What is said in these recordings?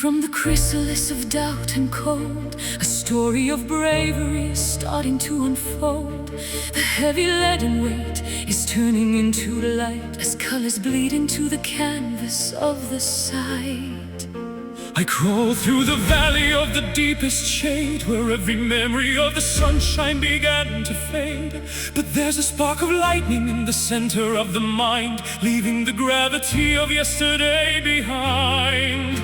From the chrysalis of doubt and cold, a story of bravery is starting to unfold. The heavy leaden weight is turning into light as colors bleed into the canvas of the sight. I crawl through the valley of the deepest shade, where every memory of the sunshine began to fade. But there's a spark of lightning in the center of the mind, leaving the gravity of yesterday behind.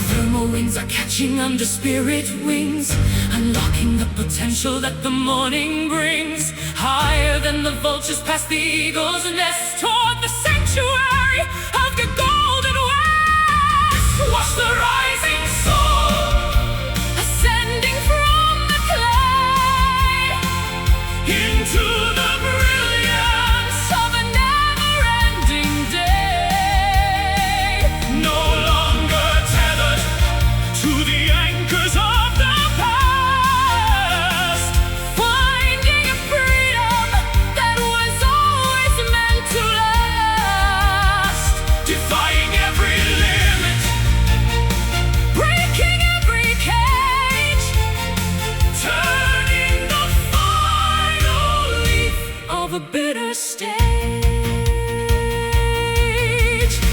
Thermal winds are catching under spirit wings, unlocking the potential that the morning brings. Higher than the vultures, past the eagle's nest, toward the sanctuary of the golden west. Watch the rising soul ascending from the clay into the brilliance of a never-ending day. No longer tethered to the anchors of the past, finding a freedom that was always meant to last. Defying every limit, breaking every cage, turning the final leaf of a bitter stage.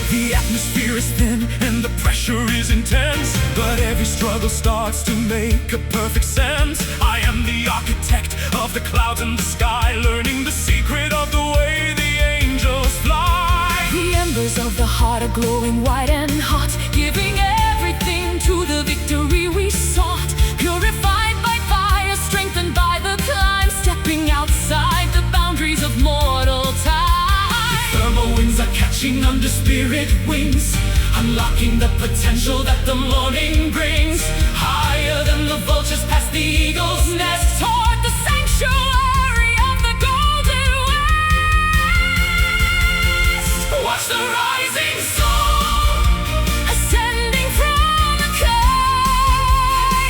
The atmosphere is thin and the pressure is intense, but every struggle starts to make a perfect sense. I am the architect of the clouds and the sky, learning the secret of the way the angels fly. The embers of the heart are glowing white and hot, giving everything to the victory we sought. Purified by fire, strengthened by the climb, stepping outside the boundaries of mortal time. The thermal winds are catching under spirit wings, unlocking the potential that the morning brings. Higher than the vultures, past the eagle's nest, toward the sanctuary of the golden west. Watch the rising soul ascending from the clay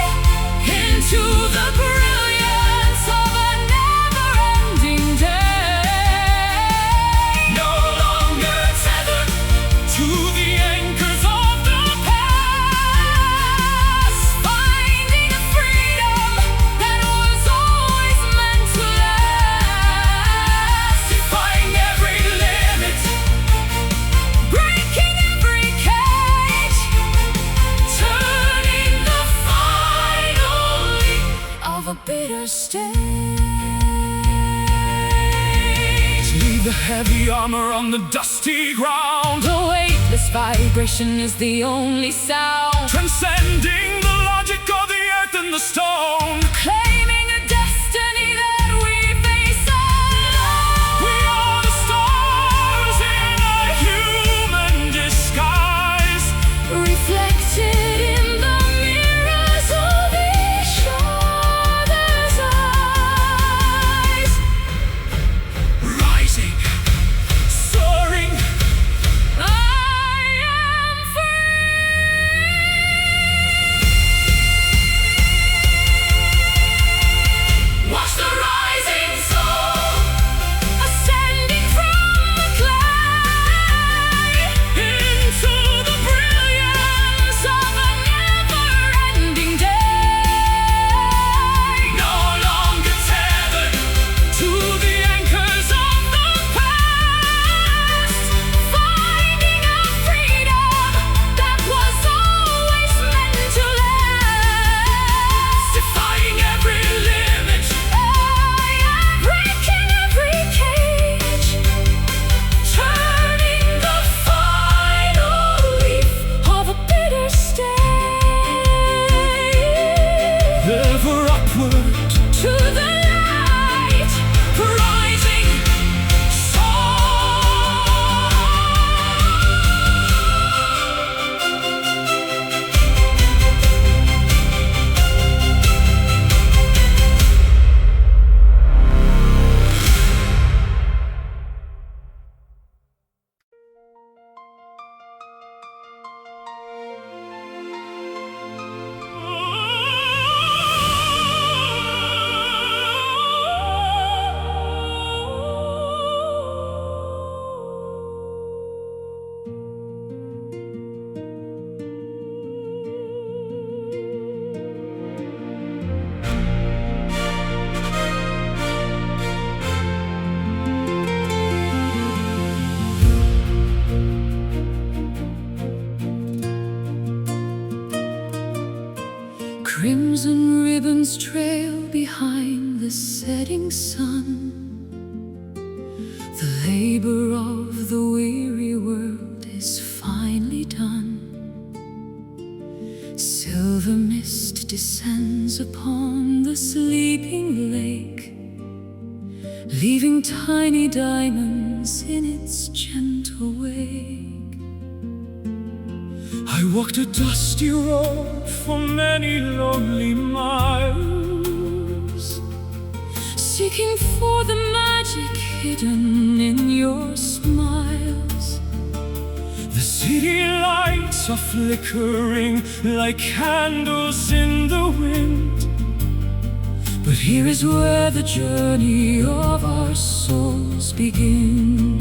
into the brilliance of a never-ending day. No longer tethered to the anchors of the past, finding a freedom that was always meant to last. Defying every limit, breaking every cage, turning the final leaf of a bitter stage. Leave the heavy armor on the dusty ground. The weightless vibration is the only sound, transcending the logic of the earth and the stone. Claiming a destiny that we face alone. We are the stars in a human disguise, reflected in the mirrors of each other's eyes. Rising, soaring, I am free. Watch the rising soul ascending from the clay into the brilliance of a never-ending day. No longer tethered to the anchors of the past, finding a freedom that was always meant to last. Defying every limit, breaking every cage, turning the final leaf of a bitter stage. Ever upward to the light, rising and ribbons trail behind the setting sun. The labor of the weary world is finally done. Silver mist descends upon the sleeping lake, leaving tiny diamonds in its gentle wake. I walked a dusty road for many lonely miles, seeking for the magic hidden in your smiles. The city lights are flickering like candles in the wind, but here is where the journey of our souls begin.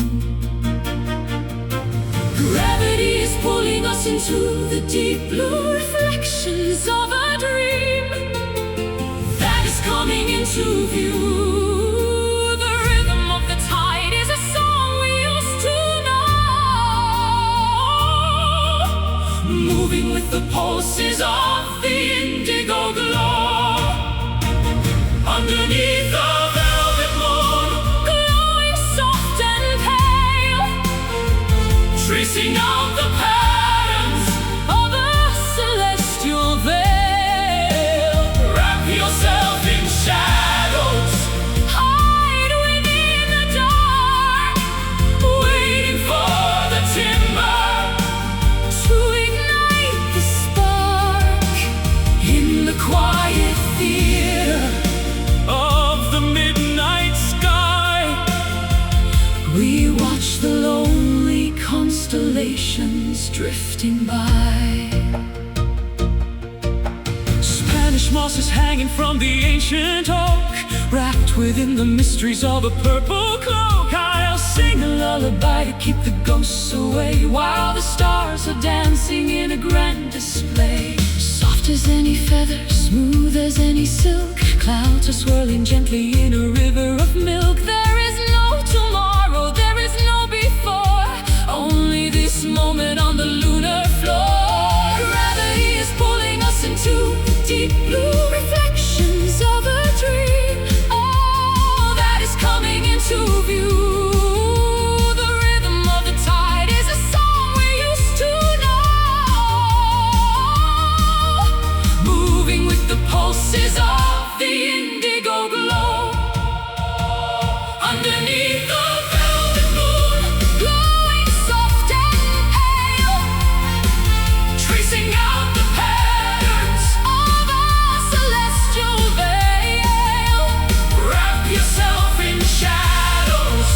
Gravity is pulling us into the deep blue reflections of a dream that is coming into view. The rhythm of the tide is a song we used to know, moving with the pulses of the indigo glow. Underneath the velvet moon, glowing soft and pale, tracing out the patterns of a celestial veil. Wrap yourself in shadows, hide within the dark, waiting for the timber to ignite the spark. In the quiet theater of the midnight sky, we watch the lonely constellations drifting by. Spanish moss is hanging from the ancient oak, wrapped within the mysteries of a purple cloak. I'll sing a lullaby to keep the ghosts away, while the stars are dancing in a grand display. Soft as any feather, smooth as any silk, clouds are swirling gently in a river of milk. There is no tomorrow, there is no before, only this moment on the lunar floor. Gravity is pulling us into deep blue reflections of a dream, oh, that is coming into view. The rhythm of the tide is a song we used to know, moving with the pulses of the indigo glow. Underneath the velvet moon, glowing soft and pale, tracing out the patterns of a celestial veil. Wrap yourself in shadows,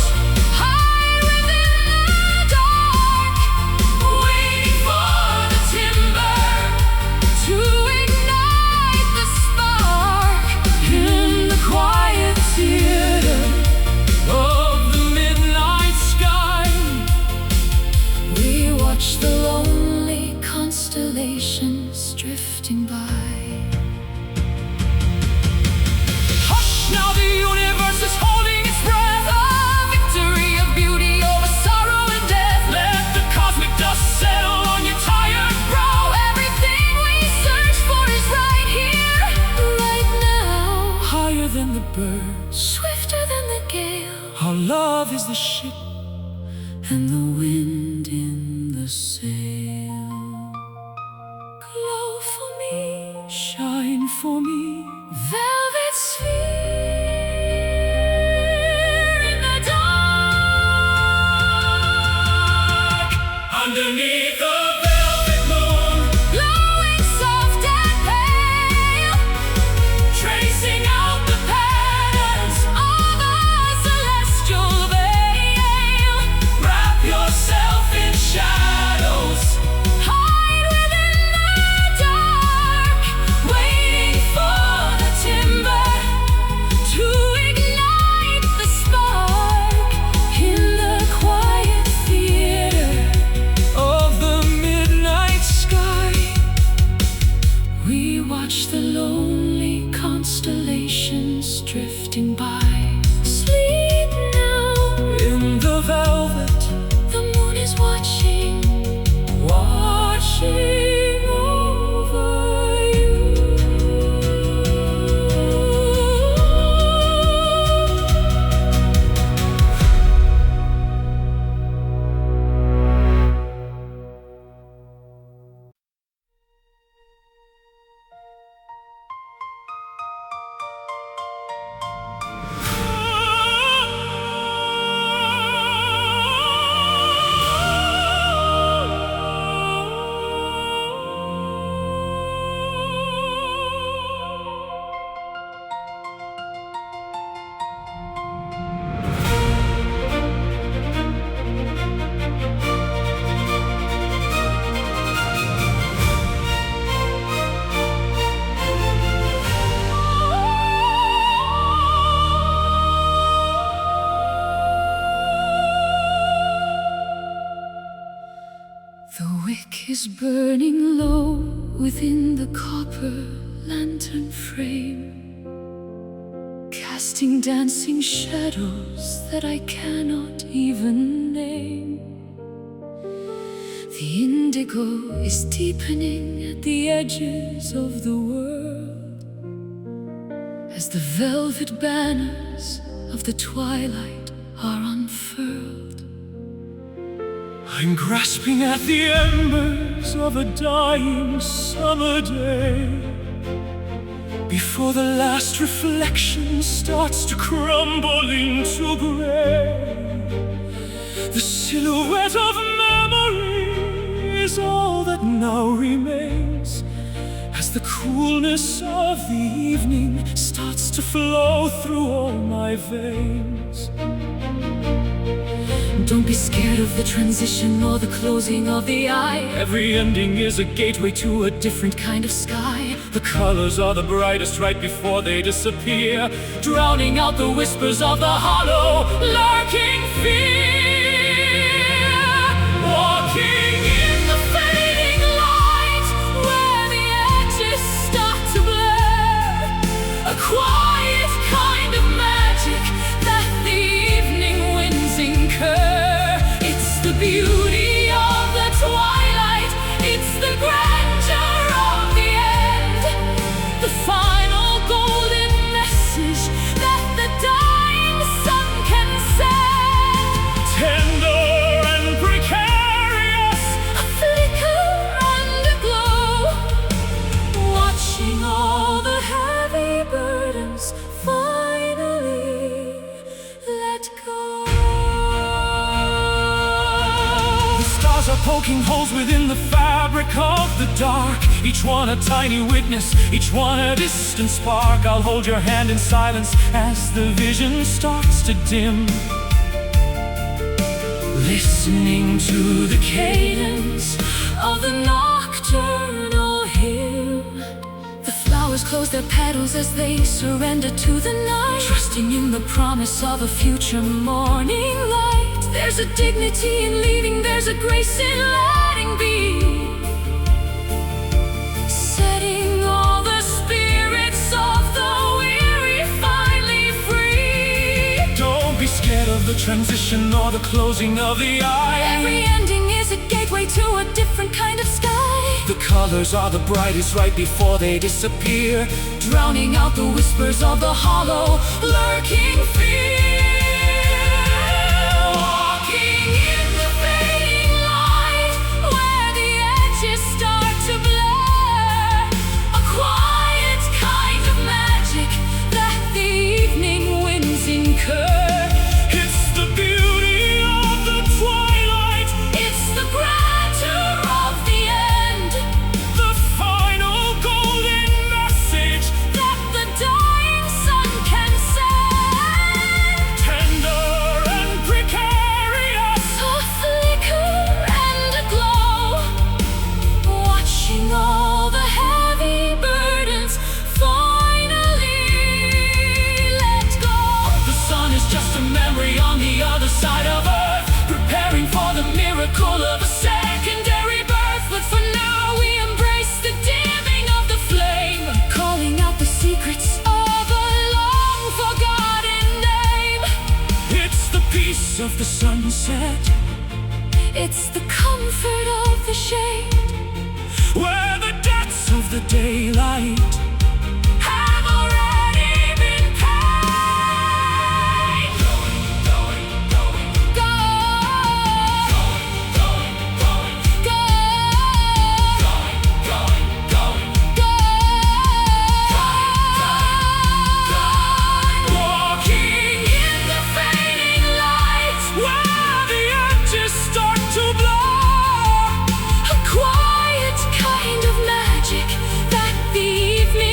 hide within the dark, waiting for the timber to ignite the spark. In the quiet theater of the midnight sky, we watch the lonely constellations drifting by. Hush, now the universe is holding its breath, a victory of beauty over sorrow and death. Let the cosmic dust settle on your tired brow. Everything we search for is right here, right now. Higher than the birds, swifter than the gale, our love is the ship and the wind in the sail. Glow for me, shine for me, velvet sphere in the dark. Underneath the velvet moon, glowing soft and pale, tracing out the patterns of a celestial veil. Wrap yourself in shadows, hide within the dark, waiting for is burning low within the copper lantern frame, casting dancing shadows that I cannot even name. The indigo is deepening at the edges of the world, as the velvet banners of the twilight are unfurled. I'm grasping at the embers of a dying summer day, before the last reflection starts to crumble into gray. The silhouette of memory is all that now remains, as the coolness of the evening starts to flow through all my veins. Don't be scared of the transition or the closing of the eye. Every ending is a gateway to a different kind of sky. The colors are the brightest right before they disappear, drowning out the whispers of the hollow, lurking fear. Walking in the fading light, where the edges start to blur, a quiet kind of magic that the evening winds incur. The beauty of the twilight, it's the grandeur of the end, the final golden message that the dying sun can send. Tender and precarious, a flicker and a glow, watching all the heavy burdens finally let go. Are poking holes within the fabric of the dark, each one a tiny witness, each one a distant spark. I'll hold your hand in silence as the vision starts to dim, listening to the cadence of the nocturnal hymn. The flowers close their petals as they surrender to the night, trusting in the promise of a future morning light. There's a dignity in leaving, there's a grace in letting be, setting all the spirits of the weary finally free. Don't be scared of the transition or the closing of the eye. Every ending is a gateway to a different kind of sky. The colors are the brightest right before they disappear, drowning out the whispers of the hollow, lurking fear. It's the beauty of the twilight, it's the grandeur of the end, the final golden message that the dying sun can send. Tender and precarious, a flicker and a glow, watching all the heavy burdens just a memory on the other side of Earth, preparing for the miracle of a secondary birth. But for now we embrace the dimming of the flame, calling out the secrets of a long-forgotten name. It's the peace of the sunset, it's the comfort of the shade, where the depths of the daylight have already been paid. That the evening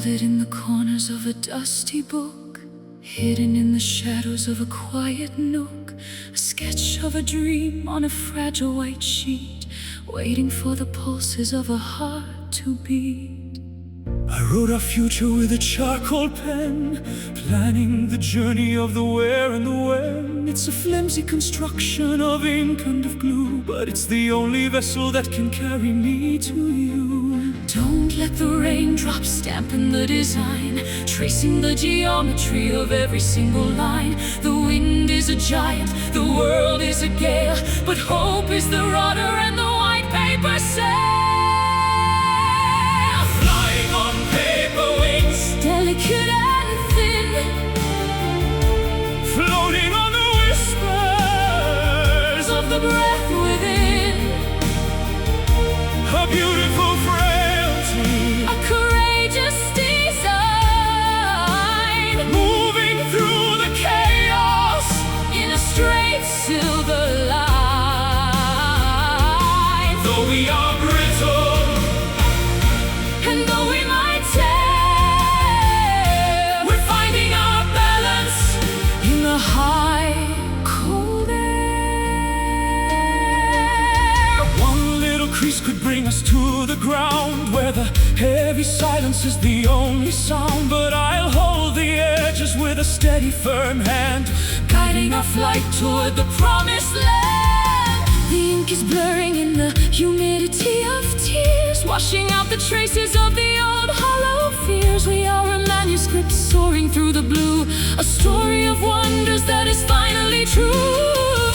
folded in the corners of a dusty book, hidden in the shadows of a quiet nook, a sketch of a dream on a fragile white sheet, waiting for the pulses of a heart to beat. I wrote our future with a charcoal pen, planning the journey of the where and the when. It's a flimsy construction of ink and of glue, but it's the only vessel that can carry me to you. Don't let the raindrops dampen the design, tracing the geometry of every single line. The wind is a giant, the world is a gale, but hope is the rudder and the white paper sail. On paper wings, delicate and thin, floating on the whispers of the breath within. A beautiful frailty, a courageous design, moving through the chaos in a straight silver line. Though we are brittle, and though we might tear, we're finding our balance in the high, cold air. One little crease could bring us to the ground, where the heavy silence is the only sound. But I'll hold the edges with a steady, firm hand, guiding our flight toward the promised land. The ink is blurring in the humidity of tears, washing out the traces of the old hollow fears. We are a manuscript soaring through the blue, a story of wonders that is finally true.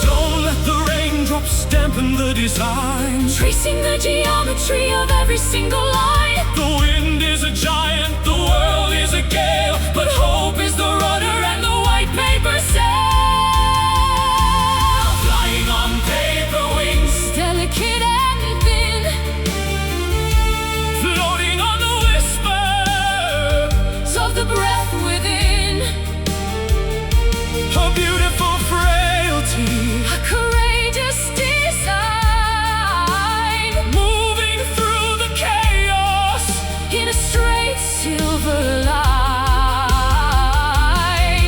Don't let the raindrops dampen the design, tracing the geometry of every single line. The wind is a giant, the world is a gale, but hope is the rudder and the white paper sail. Flying on paper wings, delicate and thin, floating on the whispers of the breath within. A beautiful frailty, a courageous design, moving through the chaos in a straight silver line.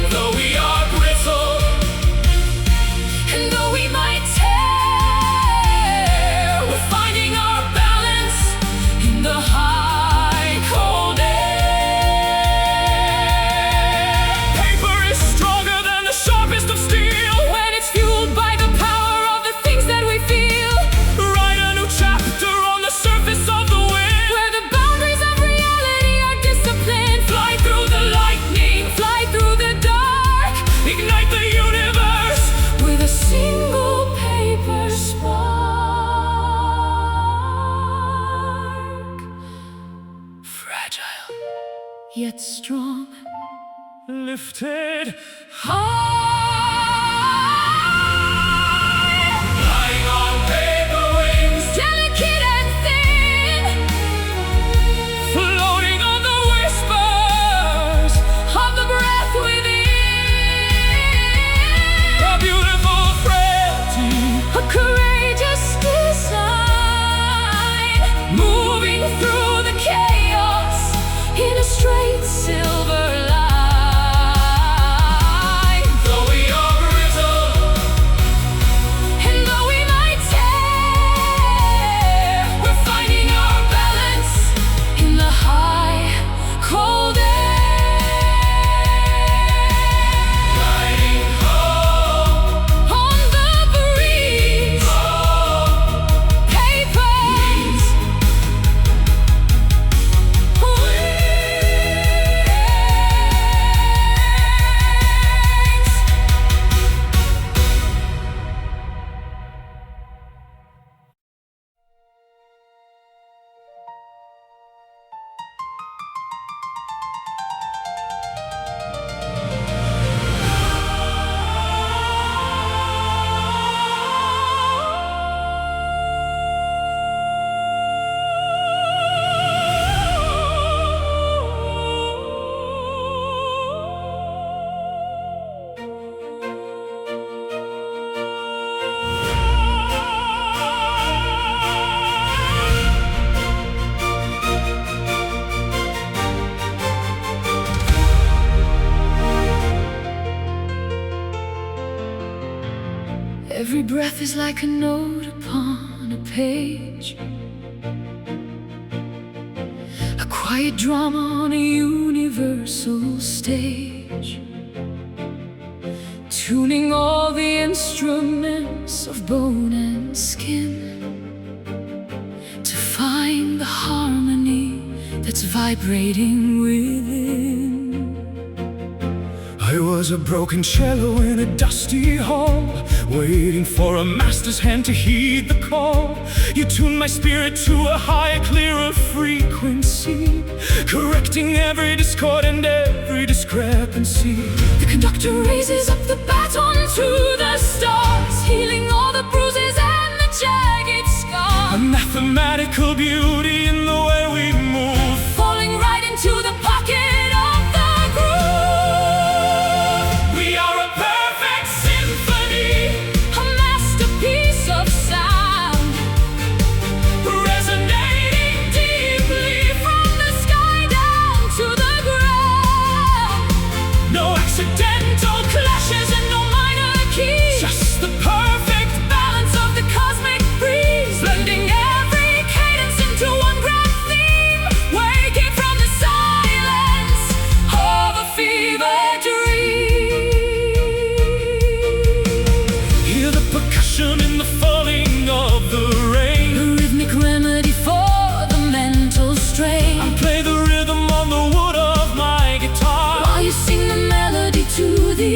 Though we are brittle, and though we might tear, we're finding our balance in the high, cold air. Paper is stronger than the sharpest of steel, when it's fueled by the power of the things that we feel. Write a new chapter on the surface of the wind, where the boundaries of reality are disciplined. Fly through the lightning, fly through the dark, ignite the universe with a single paper spark. Fragile, yet strong, lifted high. Flying on paper wings, delicate and thin, floating on the whispers of the breath within. A beautiful frailty, a courageous design, moving through the chaos in a straight silver line. Though we Every breath is like a note upon a page, a quiet drama on a universal stage, tuning all the instruments of bone and skin to find the harmony that's vibrating within. I was a broken cello in a dusty hall, waiting for a master's hand to heed the call. You tuned my spirit to a higher, clearer frequency, correcting every discord and every discrepancy. The conductor raises up the baton to the stars, healing all the bruises and the jagged scars. A mathematical beauty in the way we move, falling right into the pocket of the groove. We are a perfect symphony, a masterpiece of sound, resonating deeply from the sky down to the ground. No accidental clashes and no minor keys, Just the perfect balance of the cosmic breeze, blending every cadence into one grand theme, waking from the silence of a fever dream. hear the percussion in the falling of the rain. The rhythmic remedy for the mental strain. I play the rhythm on the wood of my guitar, While you sing the melody to the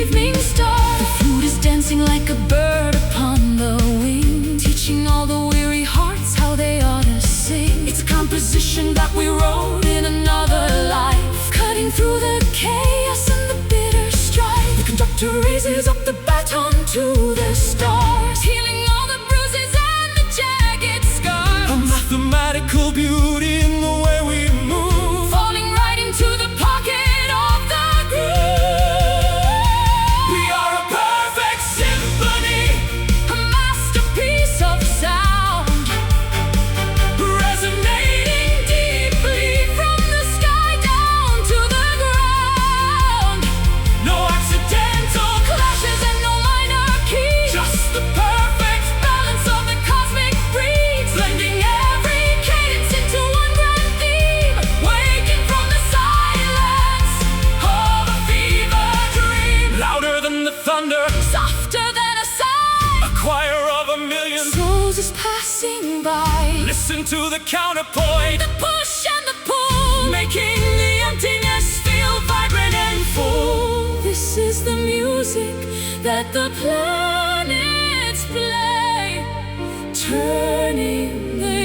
evening star, the flute is dancing like a bird upon the wing, teaching all the weary hearts how they ought to sing. It's a composition that we wrote in another life, cutting through the chaos and the bitter strife. The conductor raises up the baton to the stars, healing all the bruises and the jagged a scars. mathematical beauty in the way we move, Falling right into the pocket of the groove. we are a perfect symphony, A masterpiece of sound, resonating deeply from the sky down to the ground. no accidental Clashes and no minor keys, just the perfect balance of the cosmic breeze, blending every cadence into one grand theme, waking from the silence of a fever dream. Louder than the thunder, softer than a sigh. a choir of a million. Souls is passing by, Listen to the counterpoint, the push and the pull, making the emptiness feel vibrant and full. This is the music that the planets play, turning the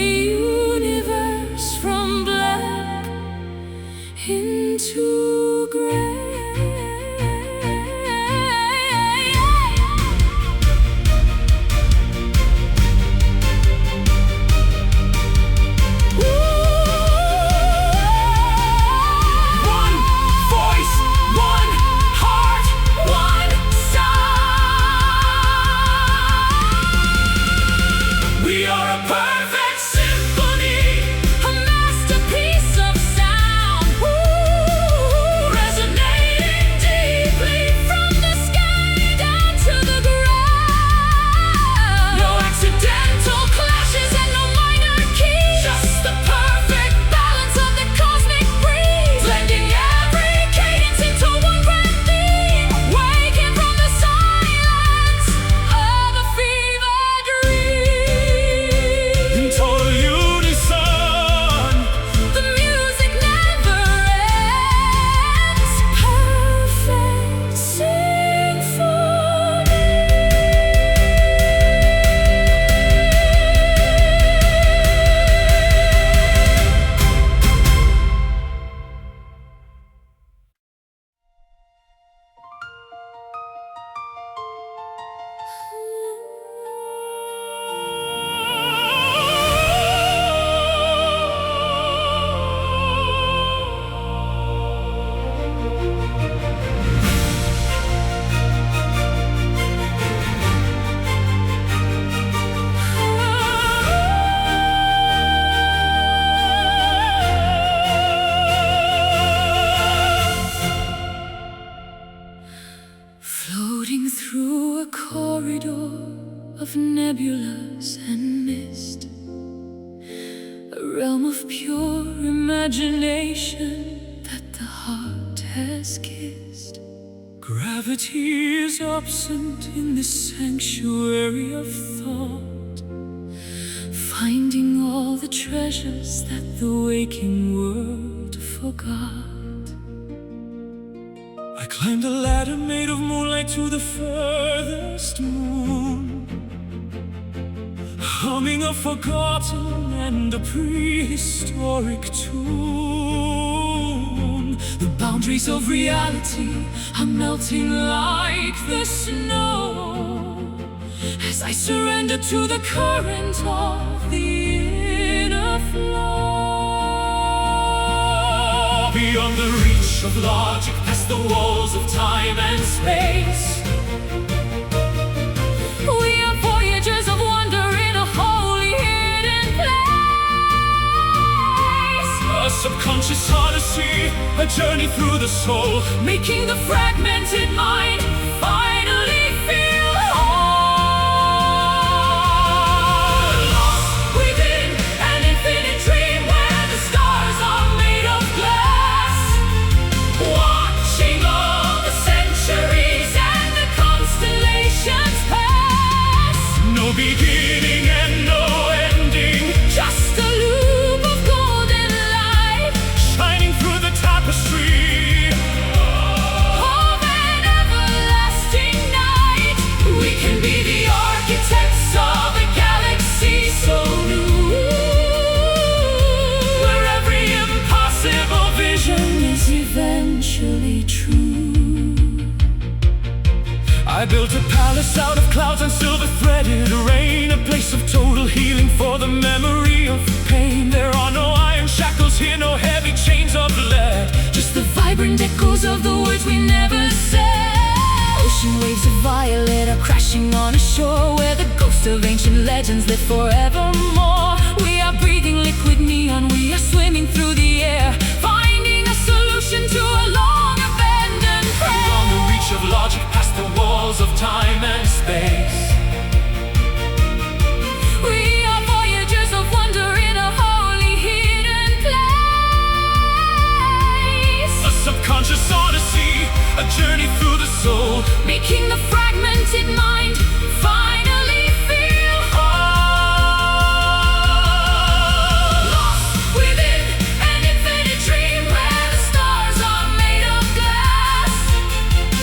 universe from black into gray. Ooh. realm of pure imagination that the heart has kissed. Gravity is absent in this sanctuary of thought, finding all the treasures that the waking world forgot. I climbed a ladder made of moonlight to the furthest moon, humming a forgotten and a prehistoric tune. The boundaries of reality are melting like the snow as I surrender to the current of the inner flow. Beyond the reach of logic, past the walls of time and space, we are voyagers of wonder in a holy hidden place. a subconscious odyssey, a journey through the soul, making the fragmented mind finally feel whole. Lost within an infinite dream where the stars are made of glass, watching all the centuries and the constellations pass. no beginning and no ending, Just a loop of golden light shining through the tapestry of an everlasting night. We can be the architects of a galaxy so new, where every impossible vision is eventually true. I built a palace out of clouds and silver-threaded rain, a place of total healing for the memory of pain. There are no iron shackles here, no heavy chains of lead, Just the vibrant echoes of the words we never said. Ocean waves of violet are crashing on a shore where the ghosts of ancient legends live forevermore. We are breathing liquid neon, we are swimming through the air, finding a solution to a long abandoned prayer. beyond the reach of logic, past the walls of time and space. We are voyagers of wonder in a holy hidden place, A subconscious odyssey, a journey through the soul, making the fragmented mind finally feel whole. Lost within an infinite dream where the stars are made of glass,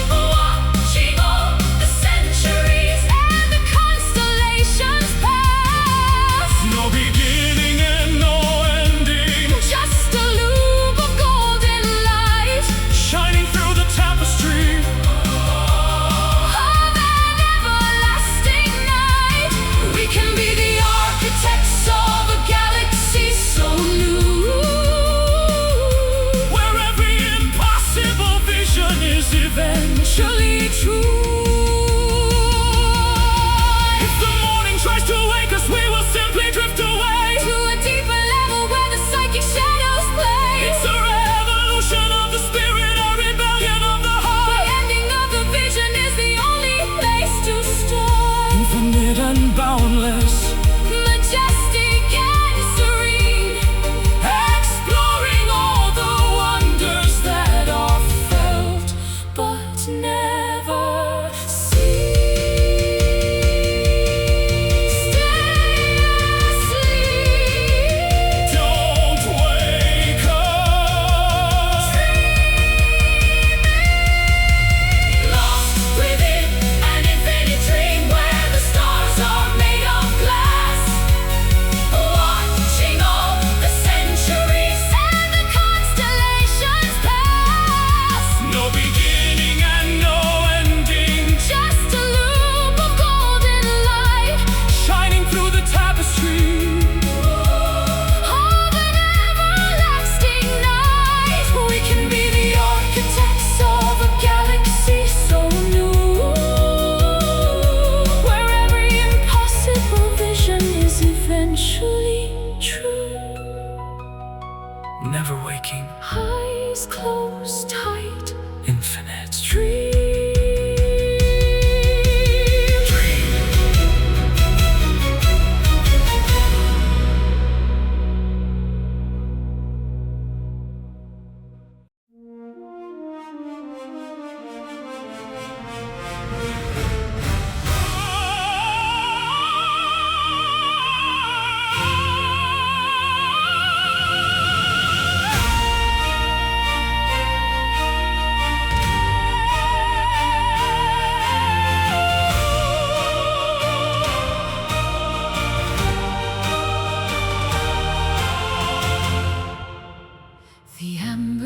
watching all the centuries and the constellations pass. no beginning and no ending, Just a loop of golden light shining through the tapestry of an everlasting night. We can be the architects of a galaxy so new, where every impossible vision is eventually true. If the morning tries to wake us, we will simply drift away To a deeper level where the psychic shadows play. It's a revolution of the spirit, a rebellion of the The heart. ending of the vision is the only place to start. Infinite and boundless, Majestic and serene, exploring all the wonders that are felt but never seen. Stay asleep, don't wake up. lost within an infinite dream where the stars are made of glass, watching all the centuries and the constellations pass. No beginning and no ending, Just a loop of golden light shining through the tapestry of an everlasting night. We can be the architects of a galaxy so new, where every impossible vision is eventually true. never waking, Eyes closed tight, infinite dream.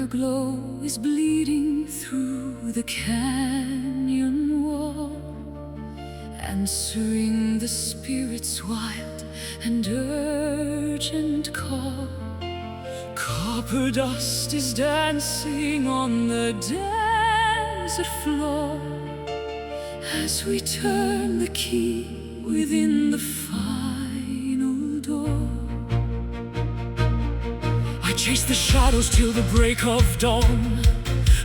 glow is bleeding through the canyon wall, answering the spirit's wild and urgent call. Copper dust is dancing on the desert floor as we turn the key within the final door. I chase the shadows till the break of dawn,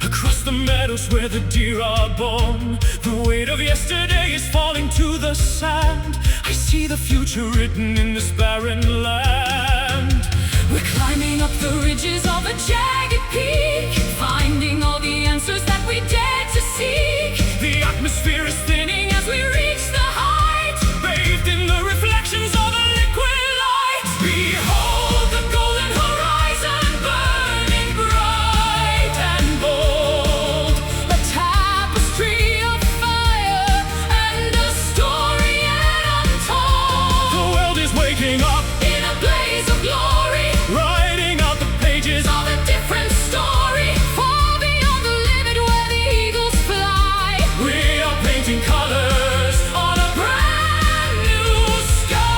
across the meadows where the deer are born. The weight of yesterday is falling to the sand. I see the future written in this barren land. We're climbing up the ridges of a jagged peak, finding all the answers that we dared to seek. The atmosphere is thinning as we reach the height, bathed in the reflections of a liquid light. Behold the golden horizon, burning bright and bold, a tapestry of fire and a story yet untold. The world is waking up in a blaze of glory, writing out the pages of a different story, far beyond the limit where the eagles fly. We are painting colors on a brand new sky.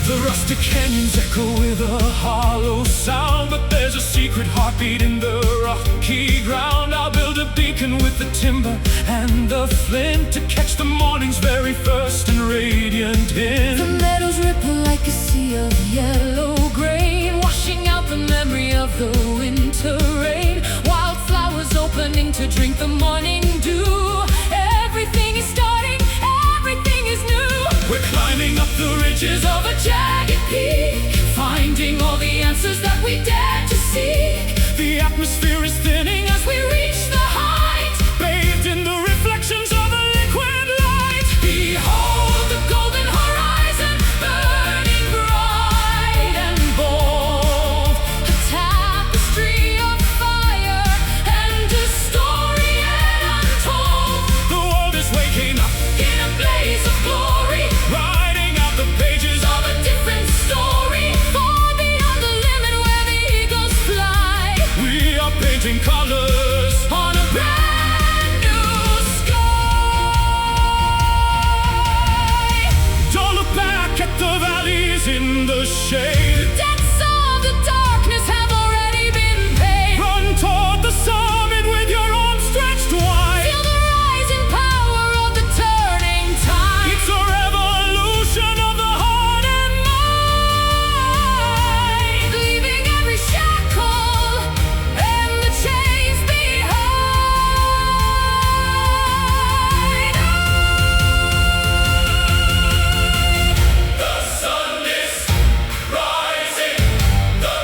The rustic canyons echo with a hollow sound, but there's a secret heartbeat in the rocky ground. I'll build a beacon with the timber and the flint to catch the morning's very first and radiant hint. The meadows ripple like a sea of yellow grain, washing out the memory of the winter rain. Wildflowers opening to drink the morning dew. Everything is starting, everything is new. We're climbing up the ridges of a jagged peak, finding all the answers that we dared to seek. The atmosphere is thinning as we reach the height, bathed in the reflections of a liquid light. Behold the golden horizon, burning bright and bold, a tapestry of fire and a story yet untold. The world is waking up in a blaze of glory, writing out the pages of a different story, far beyond the limit where the eagles fly. We are painting colors on a brand new sky. Don't look back at the valleys in the shade. The debts of the darkness have already been paid. Run toward the summit with your arms stretched wide. Feel the rising power of the turning tide. It's a revolution of the heart and mind, leaving every shackle and the chains behind. The sun is rising, the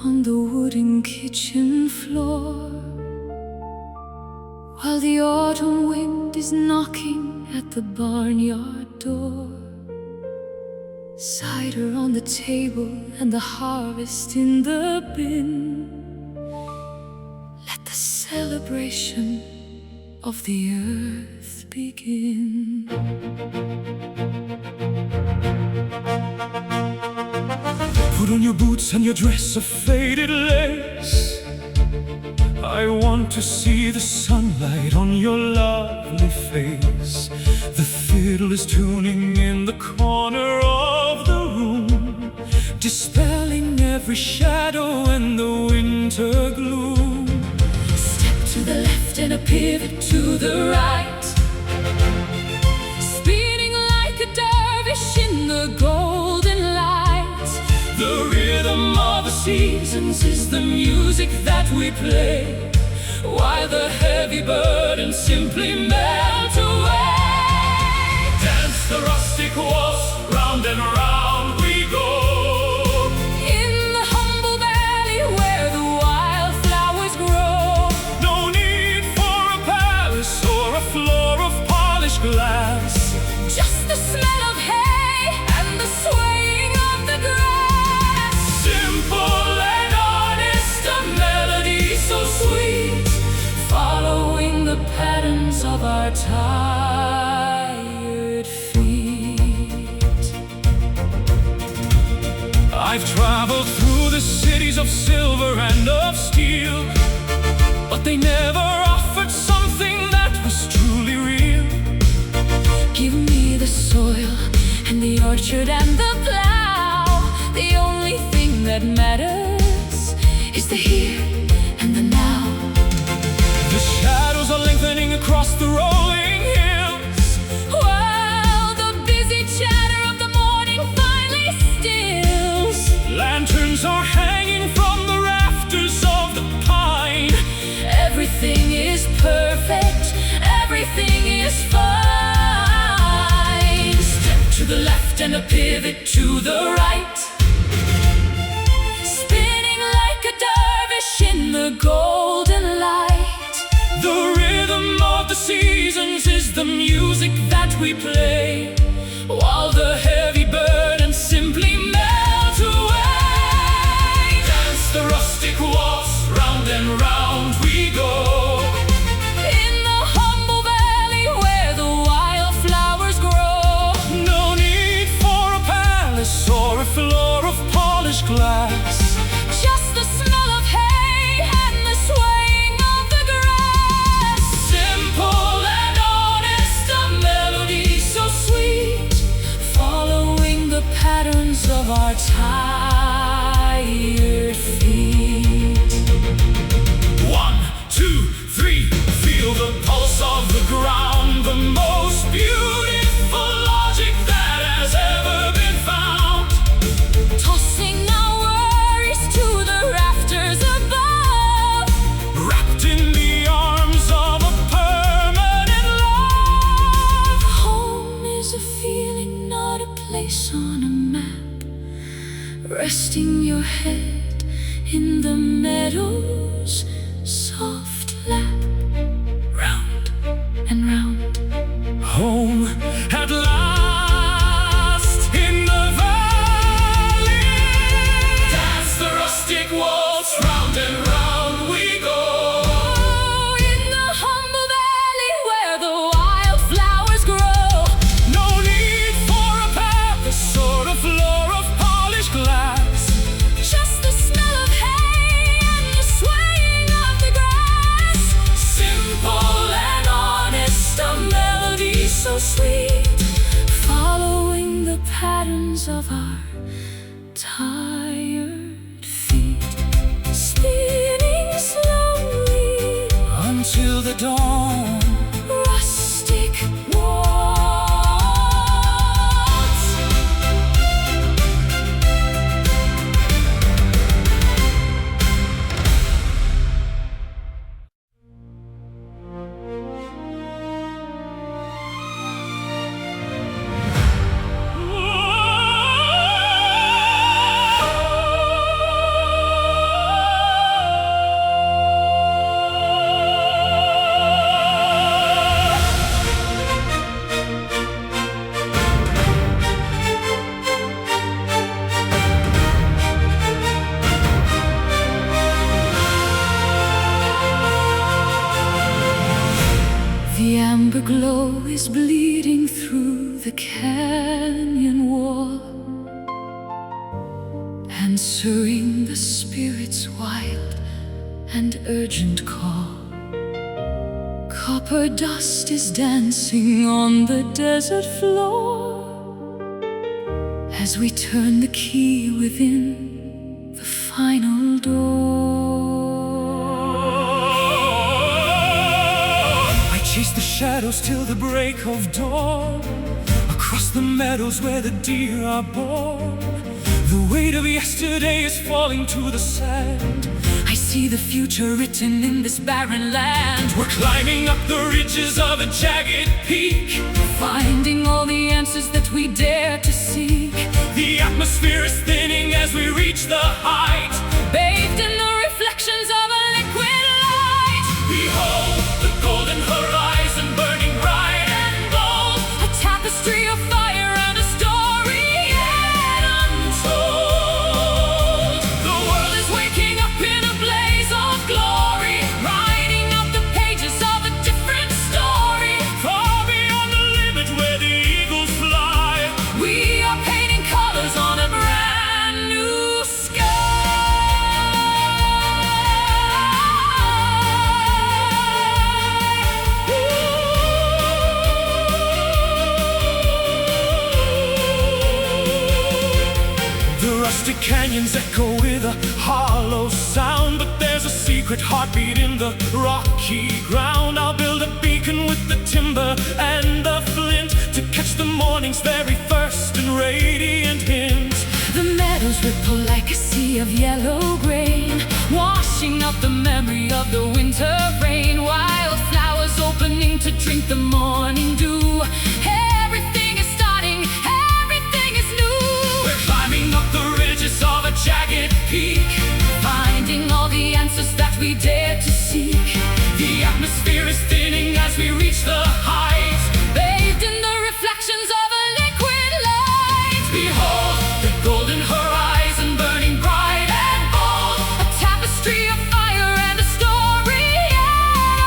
on the wooden kitchen floor, while the autumn wind is knocking at the barnyard door. Cider on the table and the harvest in the bin. Let the celebration of the earth begin. Put on your boots and your dress of faded lace. I want to see the sunlight on your lovely face. The fiddle is tuning in the corner of the room, dispelling every shadow and the winter gloom. Step to the left and a pivot to the right, spinning like a dervish in the golden light. The rhythm of the seasons is the music that we play, while the heavy burdens simply melt away. Dance the rustic waltz, round and round we go. In the humble valley where the wildflowers grow. No need for a palace or a floor of polished glass, Just the smell of hay and the swaying of the grass. simple and honest, a melody so sweet, Following the patterns of our tired feet. I've traveled through the cities of silver and of steel, but they never offered something that was truly real. Give me the soil and the orchard and the plow. The only thing that matters is the here and the now. The shadows are lengthening across the rolling hills, While the busy chatter of the morning finally stills. lanterns are hanging from the rafters of the pine. Everything is perfect, everything is fine. Step to the left and a pivot to the right, spinning like a dervish in the golden light. The rhythm of the seasons is the music that we play, while the heavy burdens simply melt away. Dance the rustic waltz, round and round we go. In the humble valley where the wildflowers grow. No need for a palace or a floor of polished glass, Just the smell of hay and the swaying of the grass. simple and honest, a melody so sweet, Following the patterns of our tired feet. 1, 2, 3, feel the pulse of the ground, the most beautiful logic that has ever been found. Tossing our worries to the rafters above. Wrapped in the arms of a permanent love. Home is a feeling, not a place on a map. Resting your head in the meadow's soft lap. Round and round. Home at last in the valley. Dance the rustic waltz, round and round we go. In the humble valley where the wildflowers grow. No need for a palace or a floor of polished glass, Just the smell of hay and the swaying of the grass. simple and honest, a melody so sweet, Following the patterns of our tired feet. Spinning slowly, until the dawn. rustic waltz. spirit's wild and urgent call. Copper dust is dancing on the desert floor as we turn the key within the final door. I chase the shadows till the break of dawn, across the meadows where the deer are born. The weight of yesterday is falling to the sand. I see the future written in this barren land. We're climbing up the ridges of a jagged peak, finding all the answers that we dare to seek. The atmosphere is thinning as we reach the height, bathed in the reflections of a liquid light. Behold the golden horizon burning bright and bold, a tapestry of fire and a story yet untold. The world is waking up in a blaze of glory, writing up the pages of a different story. far beyond the limit where the eagles fly. We are painting colors on a brand new sky. The rustic canyons echo with a hollow sound, but there's a secret heartbeat in the rocky ground. I'll build a beacon with the timber and the flint to catch the morning's very first and radiant hint. The meadows ripple like a sea of yellow grain, washing out the memory of the winter rain. Wildflowers opening to drink the morning dew. Everything is starting, everything is new. We're climbing up the ridges of a jagged peak, Finding all the answers that we dare to seek. the atmosphere is thinning as we reach the height, Bathed in the reflections of a liquid light. behold the golden horizon burning bright and bold, A tapestry of fire and a story yet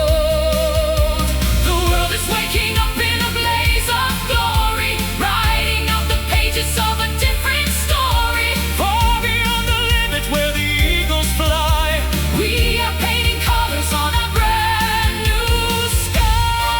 untold. the world is waking up in a blaze of glory, Writing out the pages of a different story. far beyond the limit where the eagles fly. We are painting colors on a brand new sky.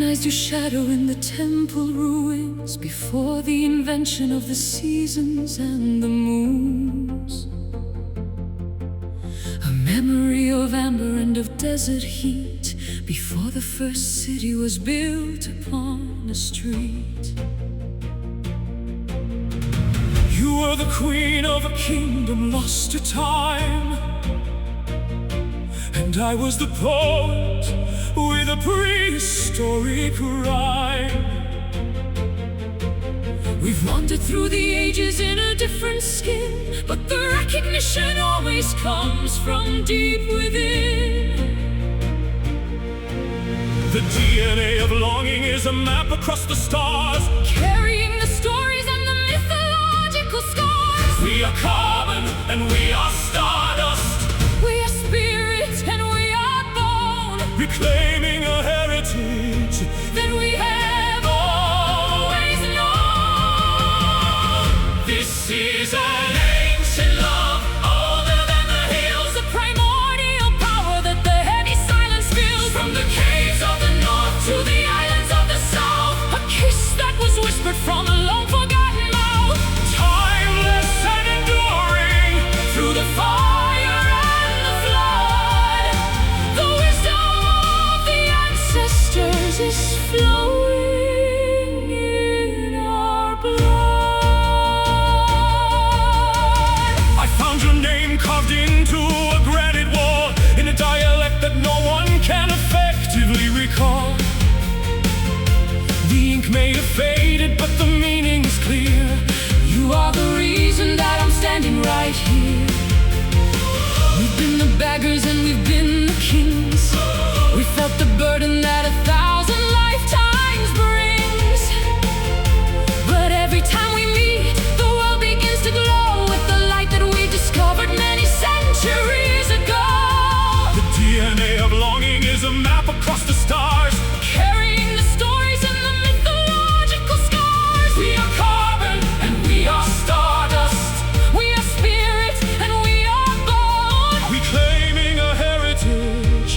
recognized your shadow in the temple ruins before the invention of the seasons and the moons. A memory of amber and of desert heat before the first city was built upon a street. You were the queen of a kingdom lost to time, and I was the poet with a prehistoric rhyme. We've wandered through the ages in a different skin, but the recognition always comes from deep within. The DNA of longing is a map across the stars, carrying the stories and the mythological scars. We are carbon and we are stardust. We are spirit and we are bone, reclaiming a heritage that we have always known. This is an ancient love, older than the hills, the primordial power that the heavy silence feels. From the caves of the north to the islands of the south, a kiss that was whispered from a long forgotten mouth. Timeless and enduring through the fire and the flood, the wisdom of the ancestors is flowing in our blood. I found your name carved into a granite wall, in a dialect that no one can effectively recall. The ink may have faded, but the meaning is clear. You are the reason that I'm standing right here. We've been the beggars and we've been the kings. We felt the burden that 1,000 lifetimes brings. But every time we meet, the world begins to glow with the light that we discovered many centuries ago. The DNA of longing is a map across the stars, carrying the stories and the mythological scars. We are carbon and we are stardust. We are spirit and we are bone, reclaiming a heritage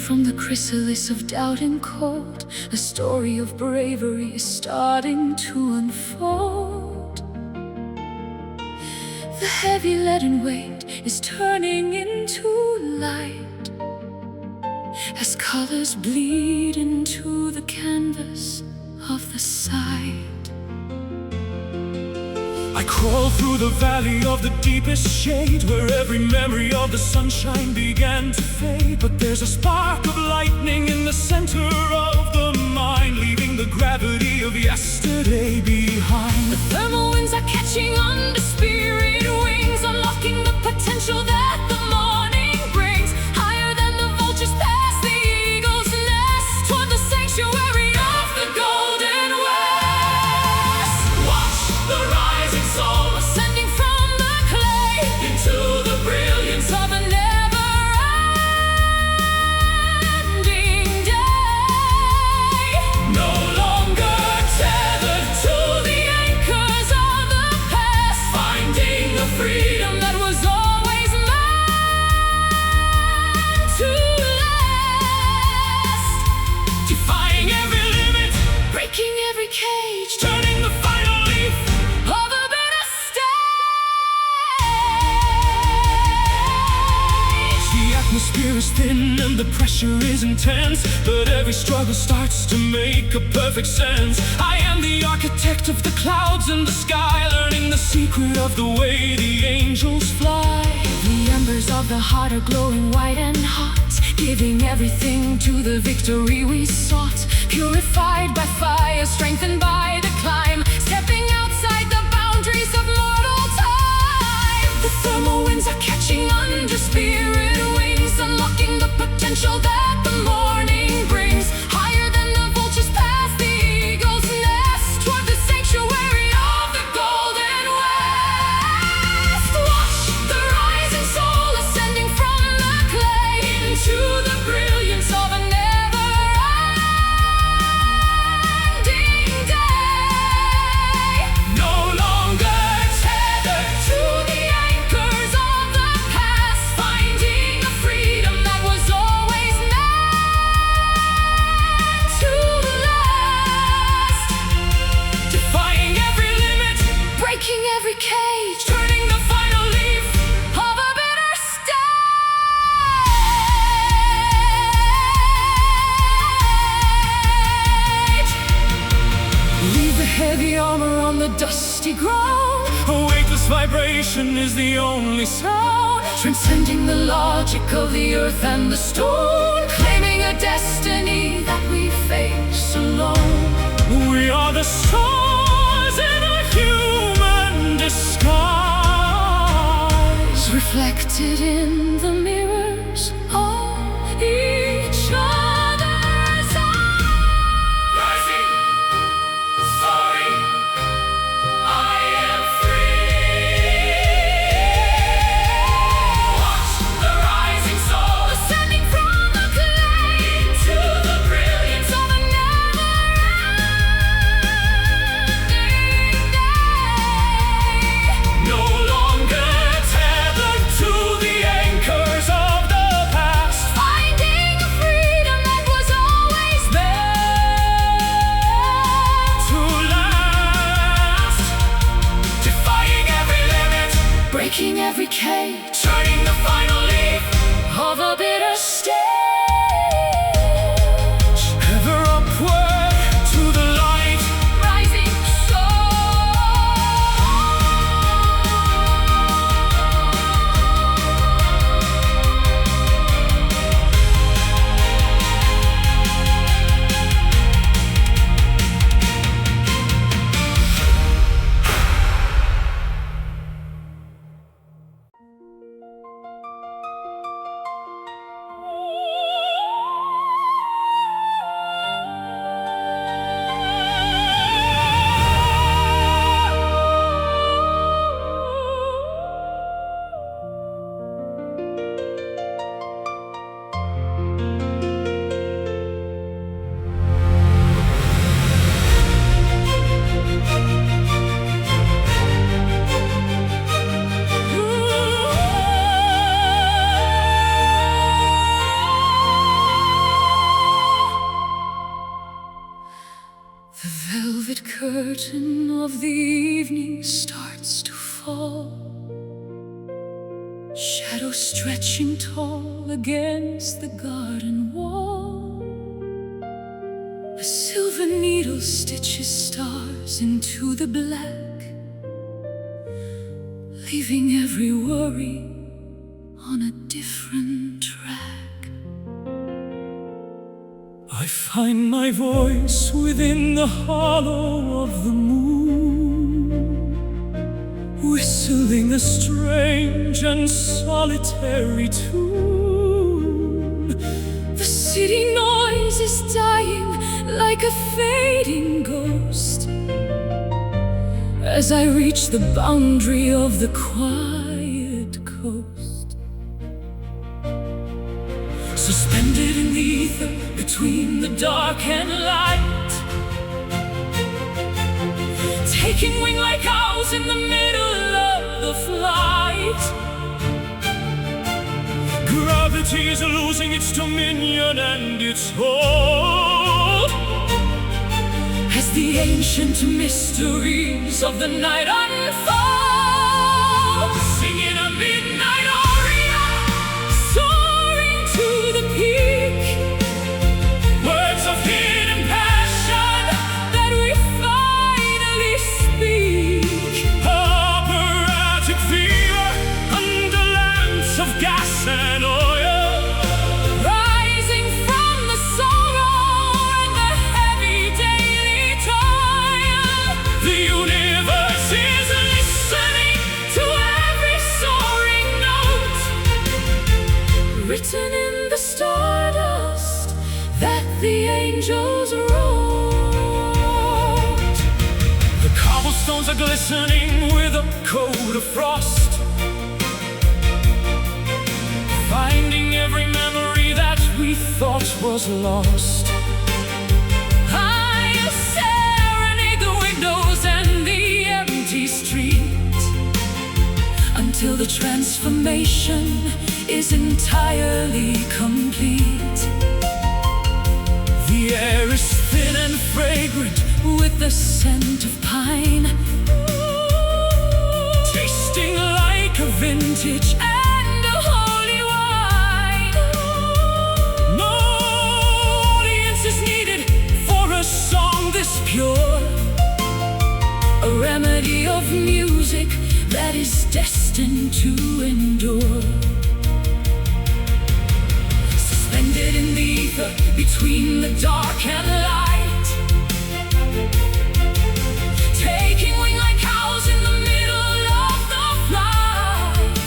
from the chrysalis of doubt and cold, a story of bravery is starting to unfold. The heavy leaden weight is turning into light as colors bleed into the canvas of the sight. I crawl through the valley of the deepest shade, where every memory of the sunshine began to fade. But there's a spark of lightning in the center of the mind, leaving the gravity of yesterday behind. The thermal winds are catching under spirit wings, unlocking the potential that the morning brings. Higher than the vultures past the eagle's nest, toward the sanctuary of the golden west. Watch the rising soul ascending from the clay into the brilliance of a never-ending day. no longer Tethered to the anchors of the past, finding the freedom that was always meant to last. defying every limit, Breaking every cage, turning the final leaf. of a bitter stage. The atmosphere is thin and the pressure is intense, but every struggle starts to make a perfect sense. I am the architect of the clouds and the sky, learning the secret of the way the angels fly. The embers of the heart are glowing white and hot, giving everything to the victory we sought. Purified by fire, strengthened by the climb, stepping outside the boundaries of mortal time. The thermal winds are catching under spirit wings, unlocking the potential that the morning brings. Higher than the vultures past the eagle's nest, toward the sanctuary of the golden west. Watch the rising soul ascending from the clay into the brilliance of a never-ending day. No longer Tethered to the anchors of the past, finding the freedom that was always meant to last. defying every limit, Breaking every cage, turning the final leaf. of a bitter stage. Leave the heavy armor on the dusty ground. A weightless vibration is the only sound, Transcending the logic of the earth and the stone, claiming a destiny that we face alone. we are the stars in a human disguise. Reflected in the mirrors of each other's eyes. Rising, soaring, I am free. Watch the rising soul Ascending from the clay into the brilliance of a never-ending day. no longer tethered to the anchors of the past. Finding a freedom that was always To last, defying every limit, breaking every cage turning the final leaf. of a bitter stage. Ever upward to the light, Rising soul. fall, shadows stretching tall against the garden wall. A silver needle stitches stars into the black, leaving every worry on a different track. I find my voice within the hollow of the moon, whistling a strange and solitary tune. The city noise is dying like a fading ghost as I reach the boundary of the quiet coast. Suspended in the ether between the dark and light, taking wing like owls in the middle of the flight. Gravity is losing its dominion and its hold as the ancient mysteries of the night unfold. Singing a midnight aria, soaring to the peak, words of hidden passion that we finally speak. Operatic fever under lamps of gas and oil, rising from the sorrow and the heavy daily toil. The universe is listening to every soaring note, written in the stardust that the angels wrote. The cobblestones are glistening with a coat of frost, finding every memory that we thought was lost. I'll serenade the windows and the empty street until the transformation is entirely complete. The air is thin and fragrant with the scent of pine, tasting like a vintage and a holy wine. No audience is needed for a song this pure, a remedy of music that is destined to endure. Suspended in the ether between the dark and light, taking wing like owls in the middle of the flight.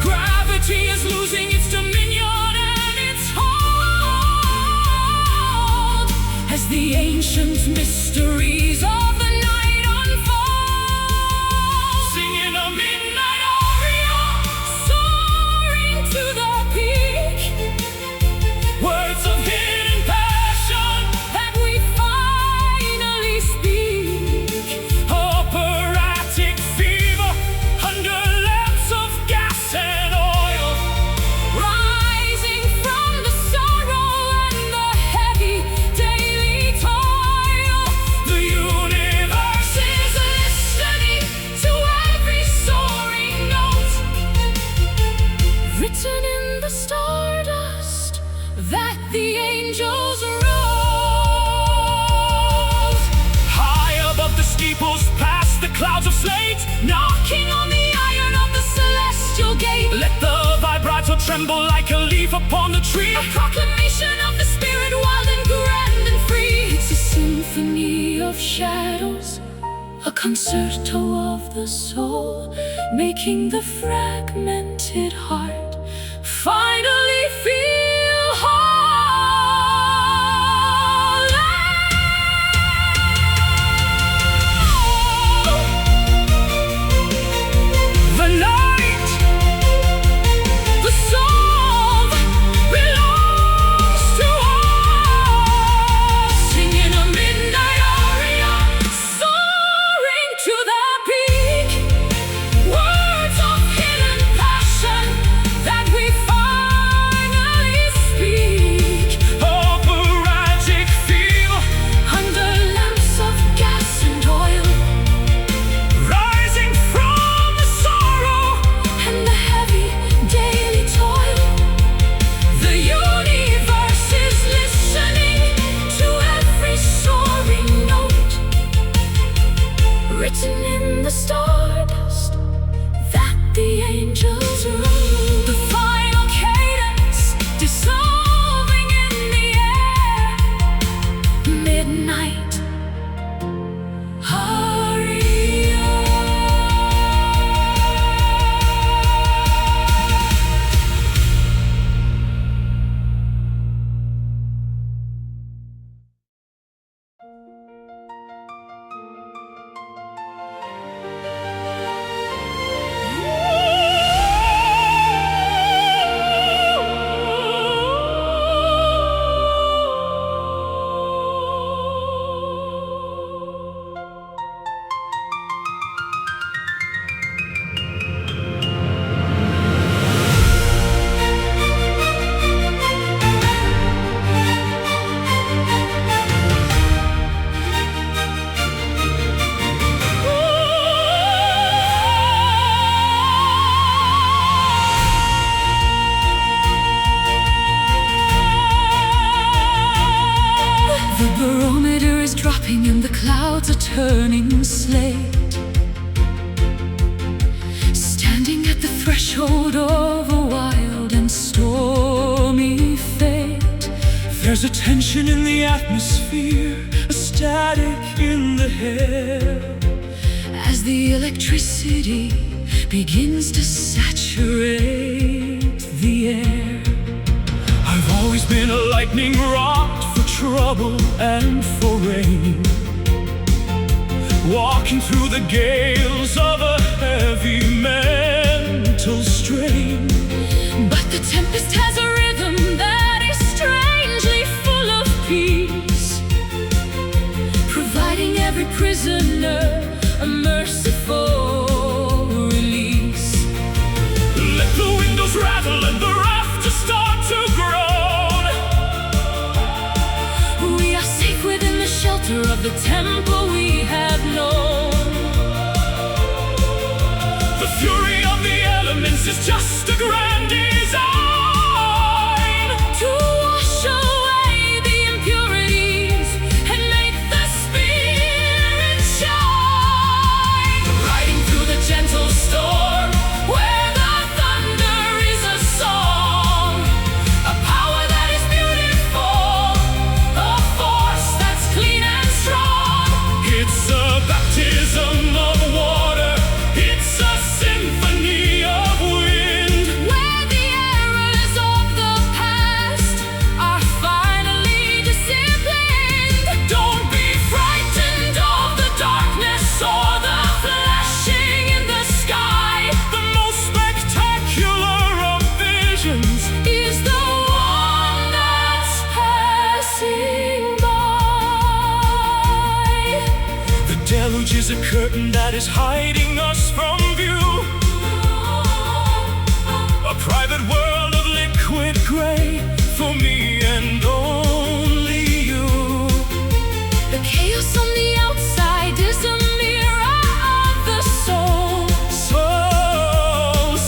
Gravity is losing its dominion and its hold as the ancient mysteries of the night unfold. Singing a midnight aria, soaring to the peak, words of hidden passion that we finally speak. Operatic fever under lamps of gas and oil, rising from the sorrow and the heavy daily toil. The universe is listening to every soaring note, written in the stardust that the angels wrote. High above the steeples, past the clouds of slate, knocking on the iron of the celestial gate. Let the vibrato tremble like a leaf upon the tree, a proclamation of the spirit wild and grand and free. It's a symphony of shadows, a concerto of the soul, making the fragmented heart finally feel whole. The night, the song belongs to us. Singing a midnight aria, soaring to the peak, words of hidden passion that we finally speak. written in the stardust that the angels wrote. The final cadence dissolving in the air. Midnight aria. The barometer is dropping and the clouds are turning slate. Standing at the threshold of a wild and stormy fate. There's a tension in the atmosphere, a static in the air. As the electricity begins to saturate the air. I've always been a lightning rod for trouble and for rain, walking through the gales of a heavy mental strain. But the tempest has a rhythm that is strangely full of peace, providing every prisoner a merciful release. Let the windows rattle and the rafters start to groan. We are safe within the shelter of the temple we have known. The fury of the elements is just a grand design To wash away the impurities and make the spirit shine. riding through the gentle storm Where the thunder is a song, a power that is beautiful, a force that's clean and strong. it's a baptism of water, it's a symphony of wind. Where the errors of the past are finally disciplined. Don't be frightened of the darkness or the flashing in the sky. The most spectacular of visions Is the one that's passing by. the deluge is a curtain that is hiding us from view, a private world of liquid gray for me and only you. The chaos on the outside is a mirror of the soul, So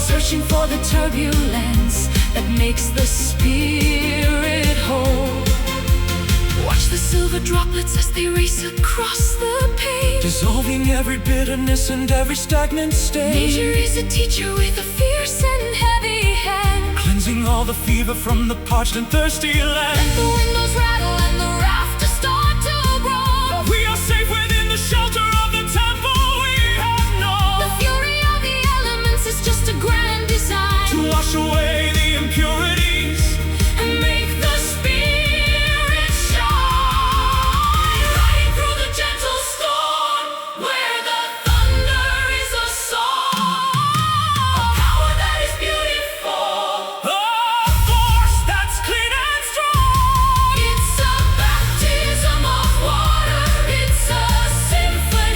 searching for the turbulence that makes the spirit whole. Watch the silver droplets as they race across the page. dissolving every bitterness and every stagnant stain, Nature is a teacher with a fierce and heavy hand. cleansing all the fever from the parched and thirsty land. Let the windows rattle and the rafters start to roll. We are safe within the shelter of the temple we have The known. fury of the elements is just a grand design To wash away the impurities and make the spirit shine. Riding through the gentle storm where the thunder is a song, a power that is beautiful, a force that's clean and strong. it's a baptism of water, it's a symphony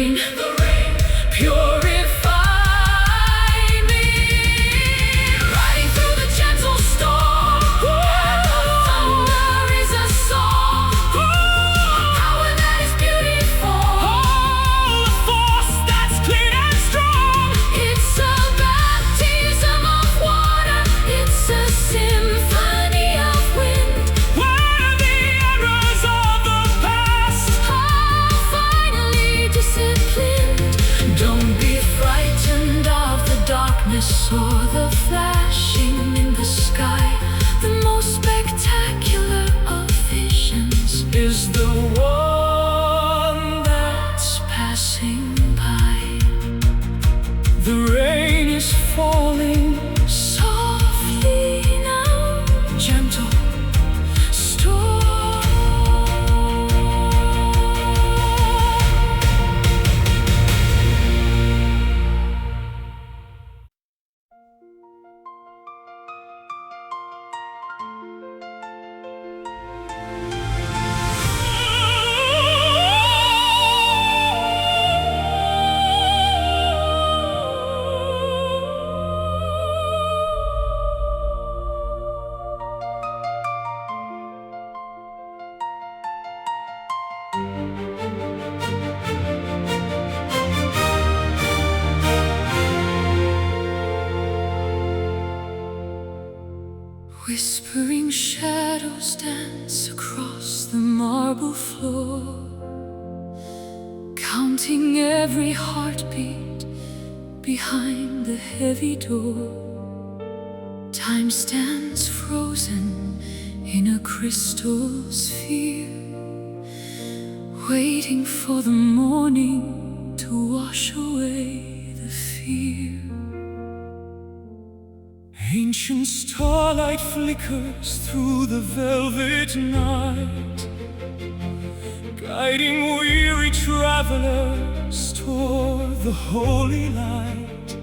rain, purify me. Riding through the gentle storm, and the thunder is a song. Power that is beautiful, a force that's clean and strong. it's a baptism of water, it's a symphony of wind. Where the errors of the past Ah, finally disciplined. Don't be frightened of the darkness or the flashing in the sky. The most spectacular of visions is the one that's passing by. the rain is falling. Softly now, Gentle storm. Whispering shadows dance across the marble floor, counting every heartbeat behind the heavy door. Time stands frozen in a crystal sphere, waiting for the morning to wash away the fear. ancient starlight flickers through the velvet night, guiding weary travelers toward the holy light.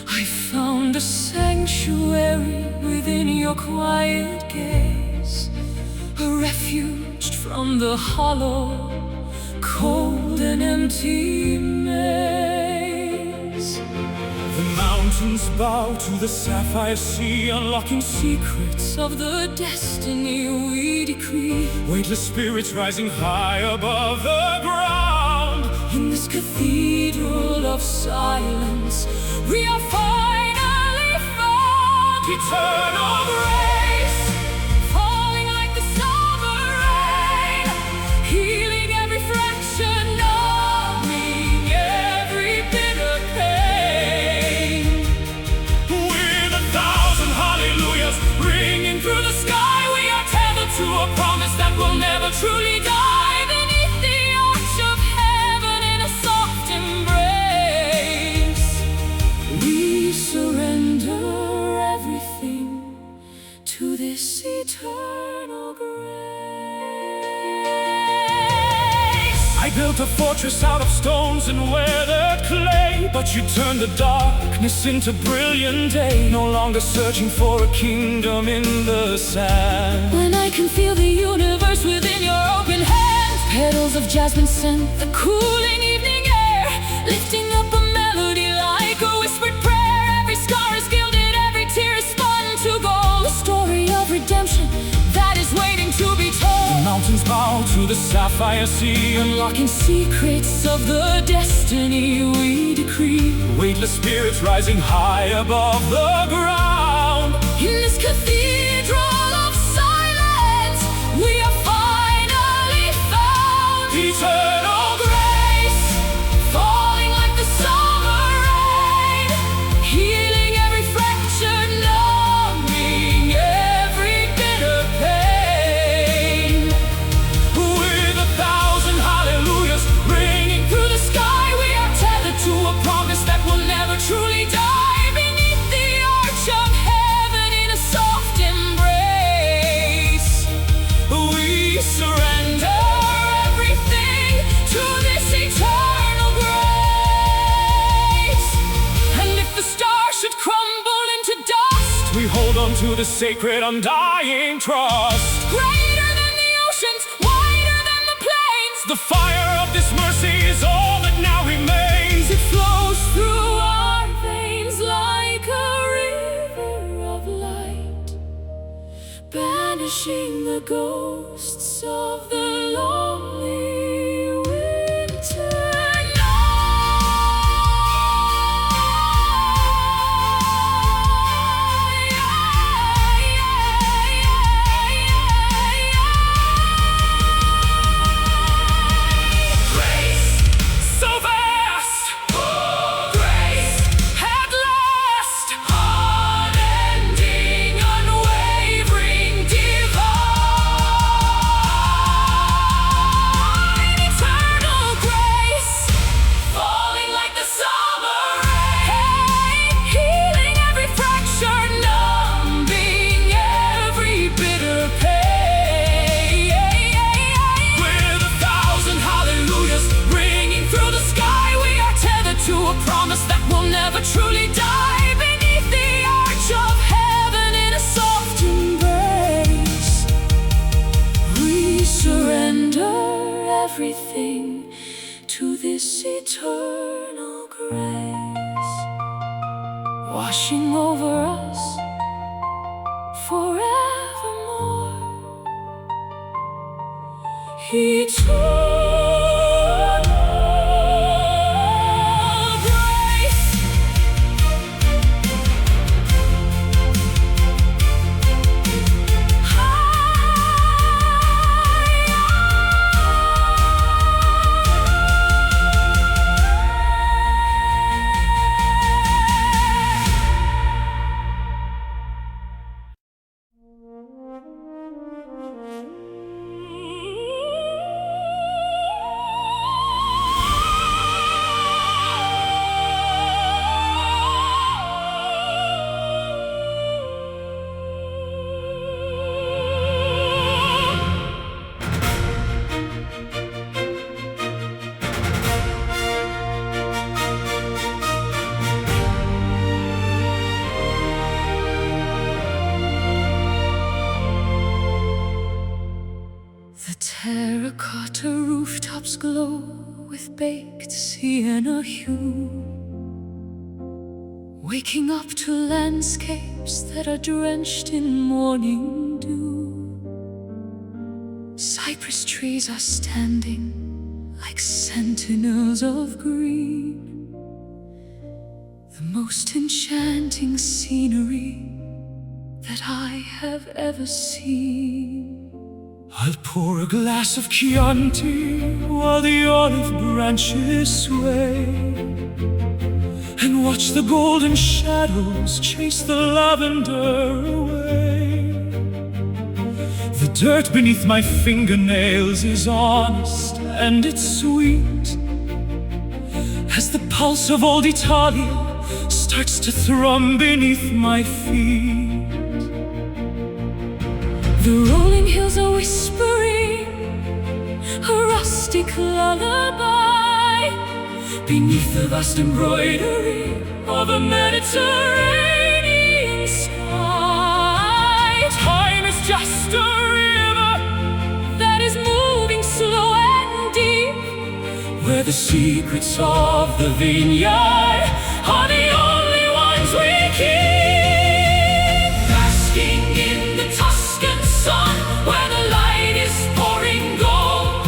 I found a sanctuary within your quiet gaze, a refuge from the hollow, cold and empty maze. The mountains bow to the sapphire sea, unlocking Secrets of the destiny we decree. weightless spirits rising high above the ground. In this cathedral of silence, we are finally found. Eternal grace, falling like the summer rain, healing every fraction, numbing every bitter pain. With 1,000 hallelujahs ringing through the sky, we are tethered to a promise that will never truly die. Beneath the arch of heaven in a soft embrace, we surrender everything to this eternal grace. I built a fortress out of stones and weathered clay, but you turned the darkness into brilliant day. No longer searching for a kingdom in the sand. When I can feel the universe within your open hands, petals of jasmine scent the cooling evening air, lifting up a melody like a whispered prayer. Every scar is gilded, every tear is spun to gold, a story of redemption that is waiting to be told. The mountains bow to the sapphire sea, Unlocking secrets of the destiny we decree. weightless spirits rising high above the ground. In this cathedral of silence, we are finally found. Eternal grace, Falling like the summer rain, healing every fracture, numbing every bitter pain. with 1,000 hallelujahs Ringing through the sky, we are tethered to a promise that will never truly die. Beneath the arch of heaven in a soft embrace, we surrender everything to this eternal grace. And if the stars should crumble into dust, we hold on to the sacred undying trust. greater than the oceans, wider than the plains, The fire of this mercy is all that now remains. Music flows through our veins like a river of light, banishing the ghosts of the lonely winter truly die beneath the arch of heaven in a soft embrace. We surrender everything to this eternal grace, washing over us forevermore. Eternal. Terracotta rooftops glow with baked sienna hue, waking up to landscapes that are drenched in morning dew. Cypress trees are standing like sentinels of green, the most enchanting scenery that I have ever seen. I'll pour a glass of Chianti while the olive branches sway, and watch the golden shadows chase the lavender away. The dirt beneath my fingernails is honest and it's sweet, as the pulse of old Italia starts to thrum beneath my feet. The rolling hills are whispering a rustic lullaby beneath the vast embroidery of a Mediterranean sky. Time is just a river that is moving slow and deep, where the secrets of the vineyard are the only ones we keep. Where the light is pouring gold,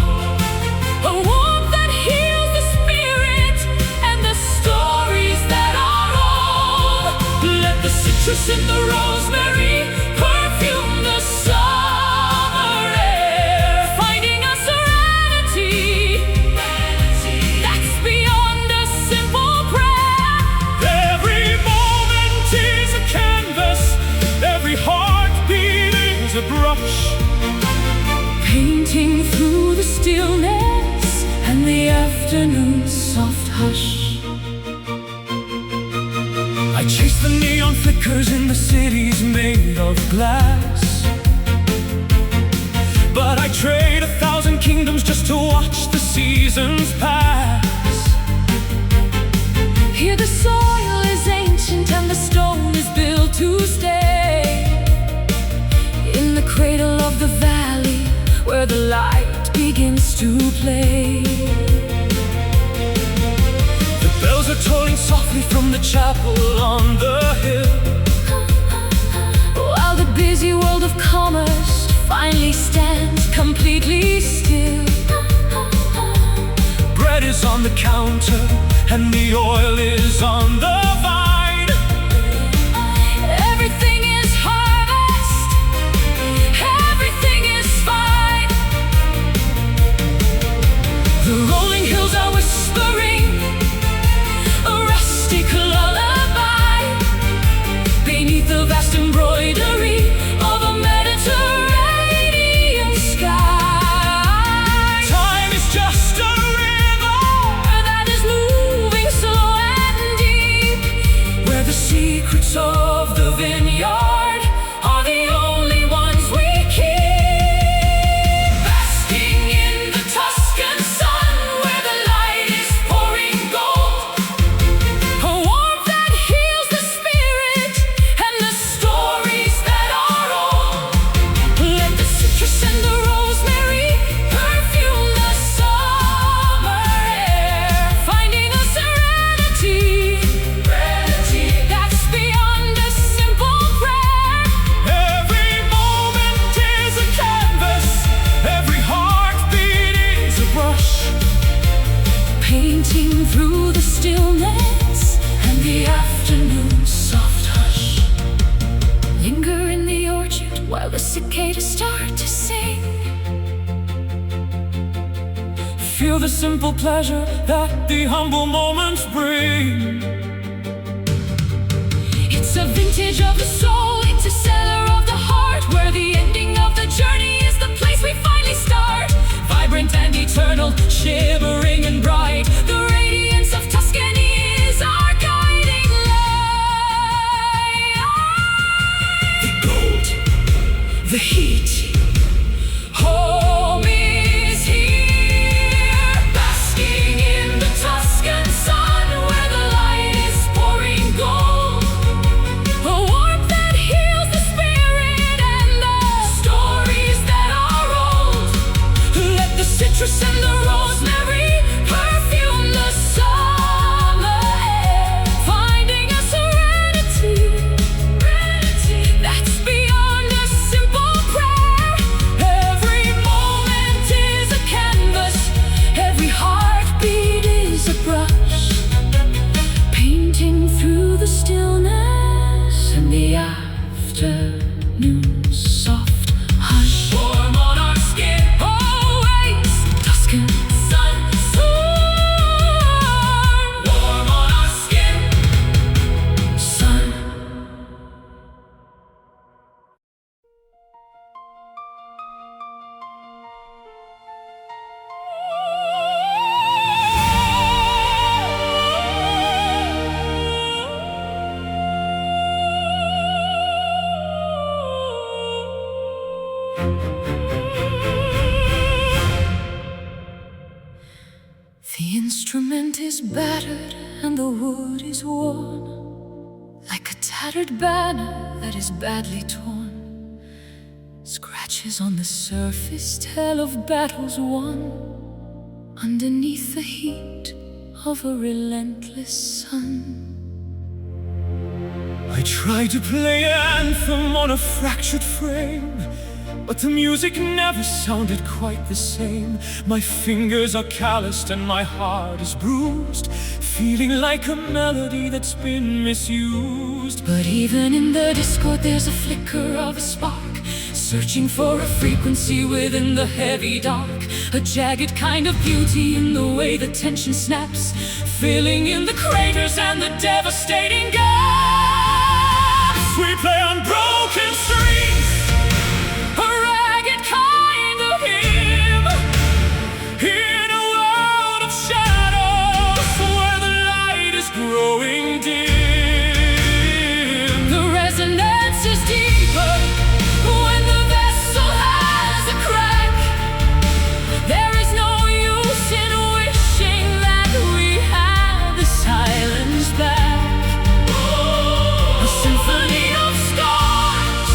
a warmth that heals the spirit and the stories that are old. Let the citrus and the rosemary perfume the summer air, finding a serenity that's beyond a simple prayer. Every moment is a canvas, every heartbeat is a brush, painting through the stillness and the afternoon's soft hush. I chase the neon flickers in the cities made of glass, but I trade 1,000 kingdoms just to watch the seasons pass. Here the soil is ancient and the stone is built to stay, in the cradle of the valley where the light begins to play. The bell softly from the chapel on the hill, while the busy world of commerce finally stands completely still. bread is on the counter and the oil is on the vine. Everything is harvest, everything is fine. The rolling hills are whispering a rustic lullaby beneath the vast embroidery of a Mediterranean sky. Time is just a river That is moving slow and deep, where the secrets of the vineyard are the only ones we keep. basking in the Tuscan sun, where the light is pouring gold. A warmth that heals the spirit and the stories that are old. Let the citrus and the rosemary perfume the summer air, finding a serenity that's beyond a simple prayer. Every moment is a canvas, every heartbeat is a brush, Painting through the stillness and the afternoon's soft hush. Linger in the orchard while the cicadas start to sing. feel the simple pleasure that the humble moments bring. It's a vintage of the soul, it's a cellar of the heart, where the ending of the journey is the place we finally start. Vibrant and eternal, shimmering and bright, the radiance of Tuscany is our guiding light. The gold, The heat, home is here, basking in the Tuscan sun, where the light is pouring gold. A warmth that heals the spirit and the stories that are old. Let the citrus and the rosemary perfume the summer air, finding a serenity that's beyond a simple prayer. Every moment is a canvas, every heartbeat is a brush, painting through the stillness and the afternoon's soft hush. warm on our skin, Always Tuscan sun, warm on our skin. sun. The instrument is battered and the wood is worn, like a tattered banner that is badly torn. Scratches on the surface tell of battles won, underneath the heat of a relentless sun. I tried to play an anthem on a fractured frame, but the music never sounded quite the same. My fingers are calloused and my heart is bruised, feeling like a melody that's been misused. But even in the discord there's a flicker of a spark, searching for a frequency within the heavy dark. A jagged kind of beauty in the way the tension snaps, filling in the craters and the devastating gaps. We play on broken strings, A ragged kind of hymn, in a world of shadows, where the light is growing dim. the resonance is deeper when the vessel has a crack. There is no use in wishing that we had the silence back. A symphony of scars,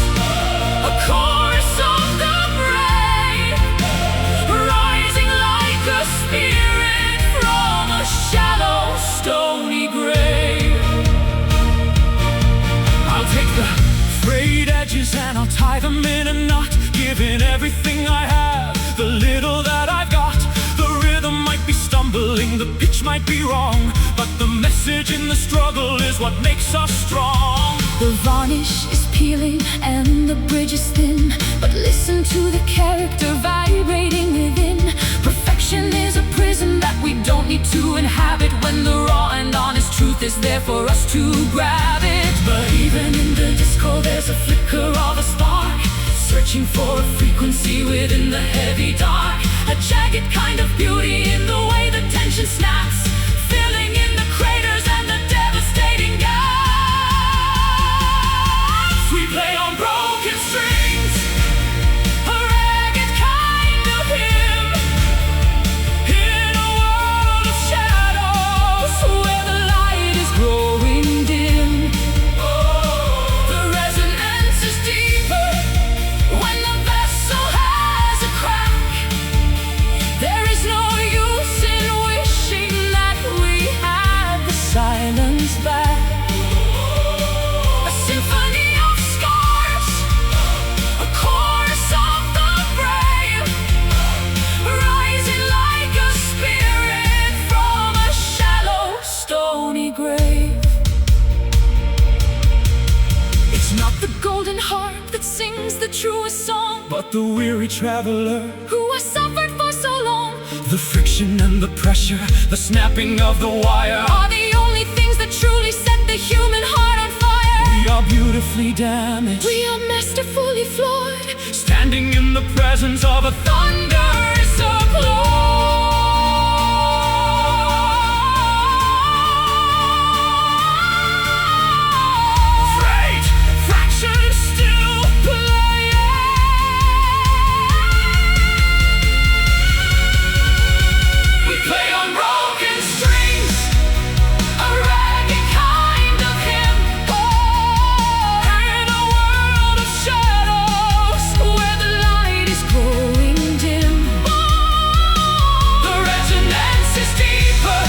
be wrong, but the message in the struggle is what makes us strong. The varnish is peeling and the bridge is thin, but listen to the character vibrating within. Perfection is a prison that we don't need to inhabit, when the raw and honest truth is there for us to grab it. But even in the disco there's a flicker of a spark, searching for a frequency within the heavy dark. A jagged kind of beauty in the way the tension snaps, filling in the craters and the devastating gaps. We play on broken strings, a ragged kind of hymn, in a world of shadows where the light is growing dim. The resonance is deeper When the vessel has a crack, there is no use in wishing that we had the silence back. A symphony of scars, a chorus of the brave, rising like a spirit from a shallow, stony grave. It's not the golden harp that sings the truest song, but the weary traveler. who has suffered for so long, The friction and the pressure, the snapping of the wire, are the only things that truly set the human heart on fire. we are beautifully damaged, We are masterfully flawed, standing in the presence of a thunderous applause. freight fraction still Playing. We play on broken strings, A ragged kind of hymn, in a world of shadows where the light is growing dim. the resonance is deeper.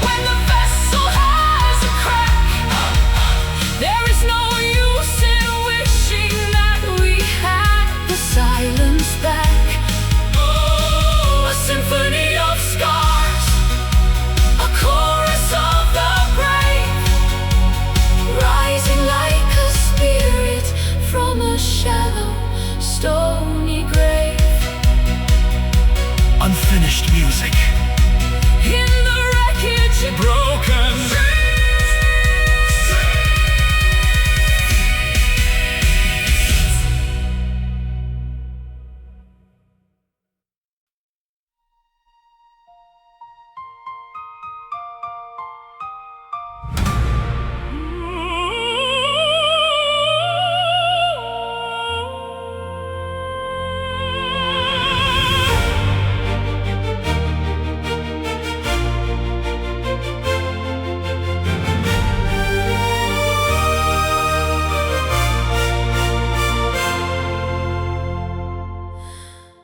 When the vessel has a crack, there is no use in wishing that we had the silence back. A symphony of scars, a chorus of the brave, rising like a spirit from a shallow, stony grave. Unfinished music, In the wreckage, broken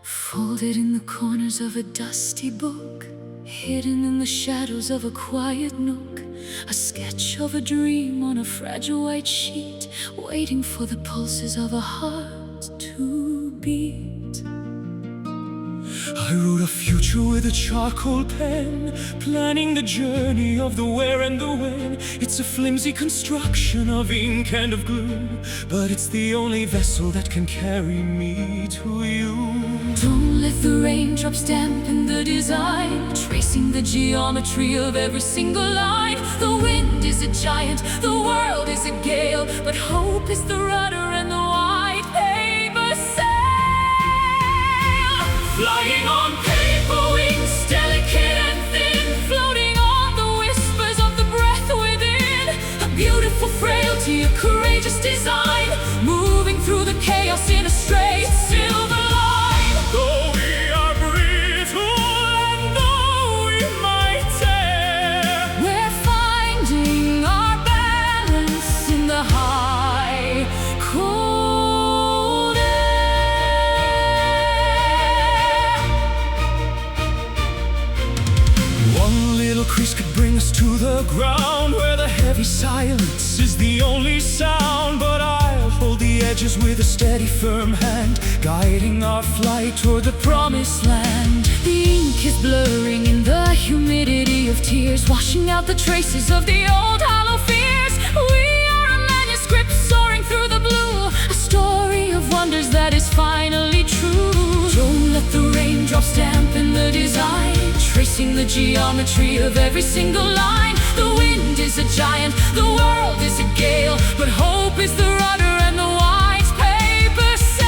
folded in the corners of a dusty book, hidden in the shadows of a quiet nook, a sketch of a dream on a fragile white sheet, waiting for the pulses of a heart to beat. I wrote a future with a charcoal pen, planning the journey of the where and the when. It's a flimsy construction of ink and of glue, but it's the only vessel that can carry me to you. Don't let the raindrops dampen the design, tracing the geometry of every single line. The wind is a giant, the world is a gale, but hope is the rudder and the white paper sail. Flying on paper wings, delicate and thin, Floating on the whispers of the breath within. A beautiful frailty, a courageous design, moving through the chaos in a straight silver line. though we are brittle and though we might tear, We're finding our balance in the high, cold air. one little crease could bring us to the ground, where the heavy silence is the only sound. But I'll hold the edges with a steady, firm hand, guiding our flight toward the promised land. The ink is blurring in the humidity sea of tears, washing out the traces of the old hollow fears. We are a manuscript soaring through the blue, a story of wonders that is finally true. Don't let the raindrops dampen the design, tracing the geometry of every single line. The wind is a giant, the world is a gale, but hope is the rudder and the wise paper sail.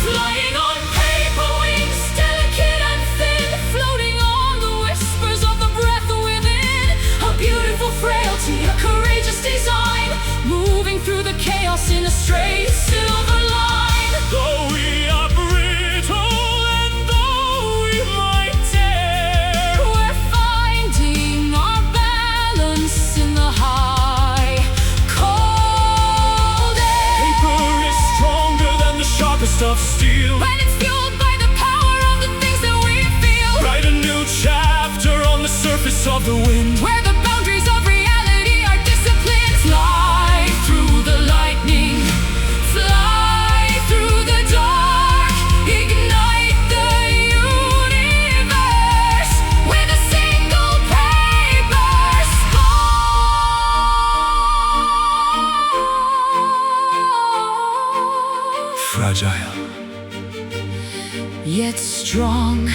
Flying on paper wings, delicate and thin, floating on the whispers of the breath within. A beautiful frailty, a courageous design, moving through the chaos in a straight silver line. Though we are brittle and though we might tear, We're finding our balance in the high, cold air. paper is stronger than the sharpest of steel. And it's fueled by the power of the things that we feel. Write a new chapter on the surface of the wind. Where the boundaries of reality are disciplined. Fly through the lightning, fly through the dark, ignite the universe with a single paper spark. Fragile, Yet strong,